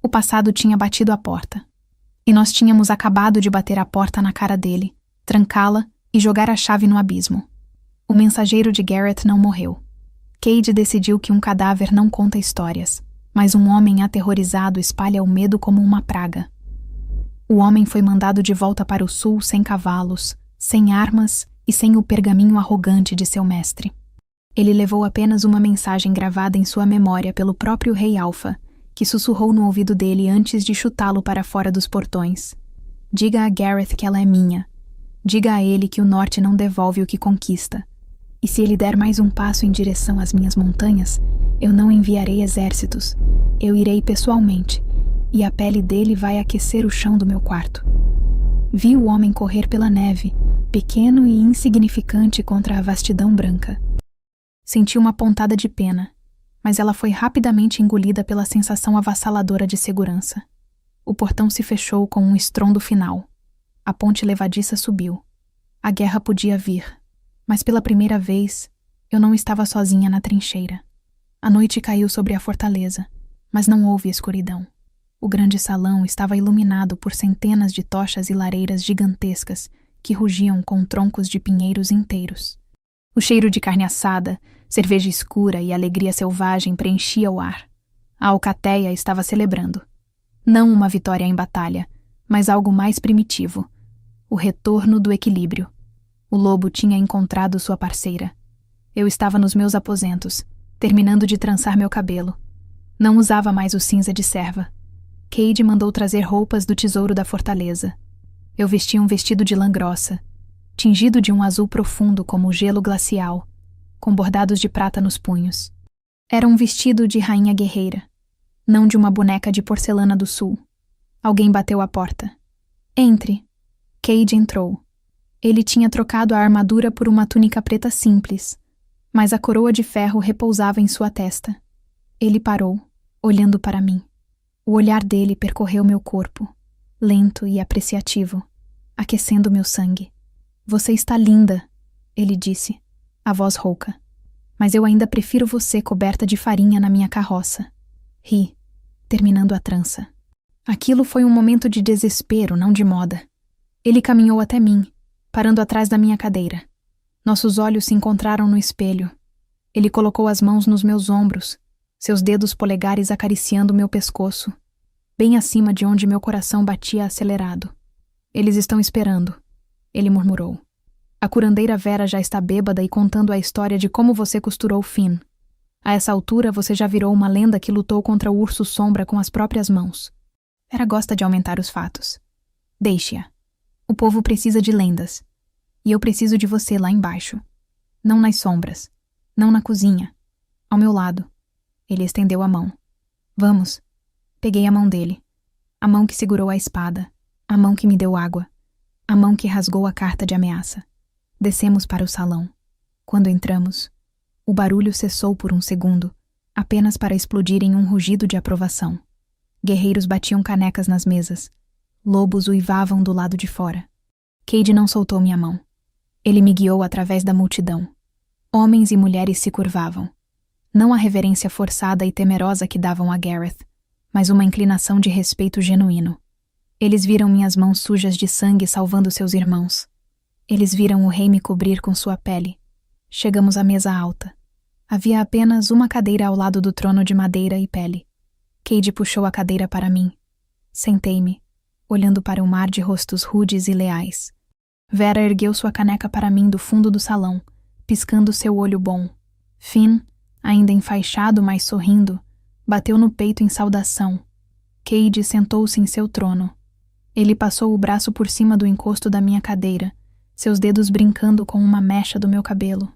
O passado tinha batido a porta. E nós tínhamos acabado de bater a porta na cara dele, trancá-la e jogar a chave no abismo. O mensageiro de Gareth não morreu. Cade decidiu que um cadáver não conta histórias, mas um homem aterrorizado espalha o medo como uma praga. O homem foi mandado de volta para o sul sem cavalos, sem armas e sem o pergaminho arrogante de seu mestre. Ele levou apenas uma mensagem gravada em sua memória pelo próprio Rei Alfa, que sussurrou no ouvido dele antes de chutá-lo para fora dos portões. Diga a Gareth que ela é minha. Diga a ele que o norte não devolve o que conquista. E se ele der mais um passo em direção às minhas montanhas, eu não enviarei exércitos. Eu irei pessoalmente, e a pele dele vai aquecer o chão do meu quarto. Vi o homem correr pela neve, pequeno e insignificante contra a vastidão branca. Senti uma pontada de pena, mas ela foi rapidamente engolida pela sensação avassaladora de segurança. O portão se fechou com um estrondo final. A ponte levadiça subiu. A guerra podia vir, mas pela primeira vez, eu não estava sozinha na trincheira. A noite caiu sobre a fortaleza, mas não houve escuridão. O grande salão estava iluminado por centenas de tochas e lareiras gigantescas que rugiam com troncos de pinheiros inteiros. O cheiro de carne assada, cerveja escura e alegria selvagem preenchia o ar. A alcateia estava celebrando. Não uma vitória em batalha, mas algo mais primitivo. O retorno do equilíbrio. O lobo tinha encontrado sua parceira. Eu estava nos meus aposentos, terminando de trançar meu cabelo. Não usava mais o cinza de serva. Cade mandou trazer roupas do tesouro da fortaleza. Eu vestia um vestido de lã grossa, tingido de um azul profundo como o gelo glacial, com bordados de prata nos punhos. Era um vestido de rainha guerreira, não de uma boneca de porcelana do sul. Alguém bateu à porta. Entre. Cade entrou. Ele tinha trocado a armadura por uma túnica preta simples, mas a coroa de ferro repousava em sua testa. Ele parou, olhando para mim. O olhar dele percorreu meu corpo, lento e apreciativo, aquecendo meu sangue. Você está linda, ele disse, a voz rouca. Mas eu ainda prefiro você coberta de farinha na minha carroça. Ri. terminando a trança. Aquilo foi um momento de desespero, não de moda. Ele caminhou até mim, parando atrás da minha cadeira. Nossos olhos se encontraram no espelho. Ele colocou as mãos nos meus ombros, seus dedos polegares acariciando meu pescoço, bem acima de onde meu coração batia acelerado. Eles estão esperando, ele murmurou. A curandeira Vera já está bêbada e contando a história de como você costurou Finn. A essa altura você já virou uma lenda que lutou contra o urso sombra com as próprias mãos. Vera gosta de aumentar os fatos. Deixe-a. O povo precisa de lendas. E eu preciso de você lá embaixo. Não nas sombras. Não na cozinha. Ao meu lado. Ele estendeu a mão. Vamos. Peguei a mão dele. A mão que segurou a espada. A mão que me deu água. A mão que rasgou a carta de ameaça. Descemos para o salão. Quando entramos, o barulho cessou por um segundo, apenas para explodir em um rugido de aprovação. Guerreiros batiam canecas nas mesas. Lobos uivavam do lado de fora. Cade não soltou minha mão. Ele me guiou através da multidão. Homens e mulheres se curvavam. Não a reverência forçada e temerosa que davam a Gareth, mas uma inclinação de respeito genuíno. Eles viram minhas mãos sujas de sangue salvando seus irmãos. Eles viram o rei me cobrir com sua pele. Chegamos à mesa alta. Havia apenas uma cadeira ao lado do trono de madeira e pele. Cade puxou a cadeira para mim. Sentei-me, olhando para o mar de rostos rudes e leais. Vera ergueu sua caneca para mim do fundo do salão, piscando seu olho bom. Finn, ainda enfaixado, mas sorrindo, bateu no peito em saudação. Cade sentou-se em seu trono. Ele passou o braço por cima do encosto da minha cadeira, seus dedos brincando com uma mecha do meu cabelo.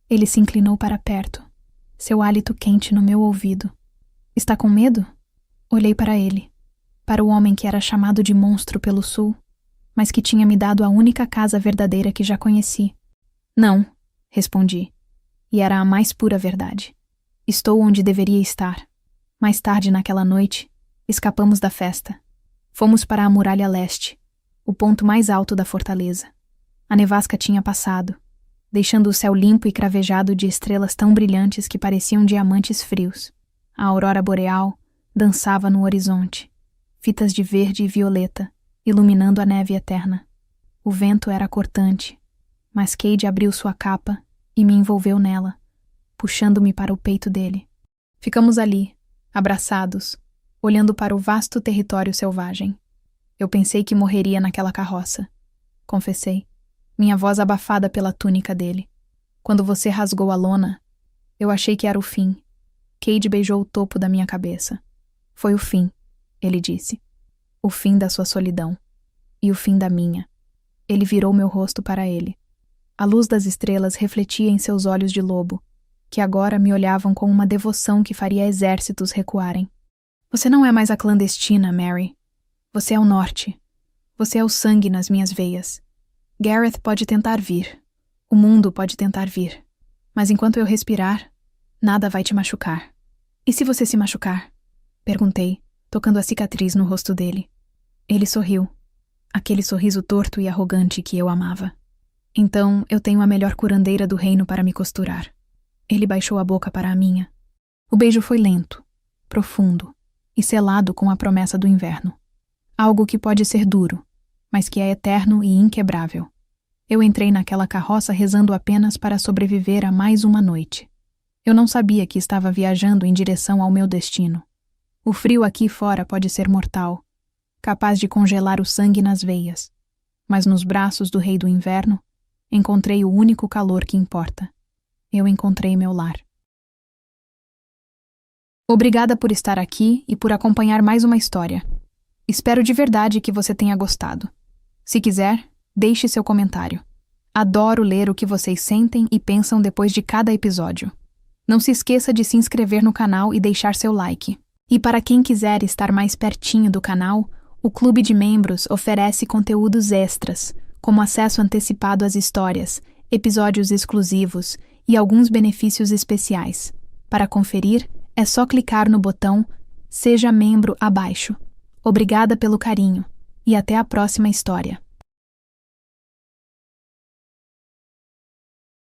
Ele se inclinou para perto, seu hálito quente no meu ouvido. Está com medo? Olhei para ele, para o homem que era chamado de monstro pelo sul, mas que tinha me dado a única casa verdadeira que já conheci. Não, respondi, e era a mais pura verdade. Estou onde deveria estar. Mais tarde naquela noite, escapamos da festa. Fomos para a Muralha Leste, o ponto mais alto da fortaleza. A nevasca tinha passado, deixando o céu limpo e cravejado de estrelas tão brilhantes que pareciam diamantes frios. A aurora boreal dançava no horizonte, fitas de verde e violeta, iluminando a neve eterna. O vento era cortante, mas Cade abriu sua capa e me envolveu nela, puxando-me para o peito dele. Ficamos ali, abraçados, olhando para o vasto território selvagem. Eu pensei que morreria naquela carroça. Confessei, minha voz abafada pela túnica dele. Quando você rasgou a lona, eu achei que era o fim. Cade beijou o topo da minha cabeça. Foi o fim, ele disse. O fim da sua solidão. E o fim da minha. Ele virou meu rosto para ele. A luz das estrelas refletia em seus olhos de lobo, que agora me olhavam com uma devoção que faria exércitos recuarem. Você não é mais a clandestina, Mary. Você é o norte. Você é o sangue nas minhas veias. Gareth pode tentar vir. O mundo pode tentar vir. Mas enquanto eu respirar, nada vai te machucar. E se você se machucar? Perguntei, tocando a cicatriz no rosto dele. Ele sorriu. Aquele sorriso torto e arrogante que eu amava. Então eu tenho a melhor curandeira do reino para me costurar. Ele baixou a boca para a minha. O beijo foi lento, profundo e selado com a promessa do inverno. Algo que pode ser duro, mas que é eterno e inquebrável. Eu entrei naquela carroça rezando apenas para sobreviver a mais uma noite. Eu não sabia que estava viajando em direção ao meu destino. O frio aqui fora pode ser mortal, capaz de congelar o sangue nas veias, mas nos braços do Rei do Inverno encontrei o único calor que importa. Eu encontrei meu lar. Obrigada por estar aqui e por acompanhar mais uma história. Espero de verdade que você tenha gostado. Se quiser, deixe seu comentário. Adoro ler o que vocês sentem e pensam depois de cada episódio. Não se esqueça de se inscrever no canal e deixar seu like. E para quem quiser estar mais pertinho do canal, o Clube de Membros oferece conteúdos extras, como acesso antecipado às histórias, episódios exclusivos e alguns benefícios especiais. Para conferir, é só clicar no botão Seja Membro abaixo. Obrigada pelo carinho e até a próxima história.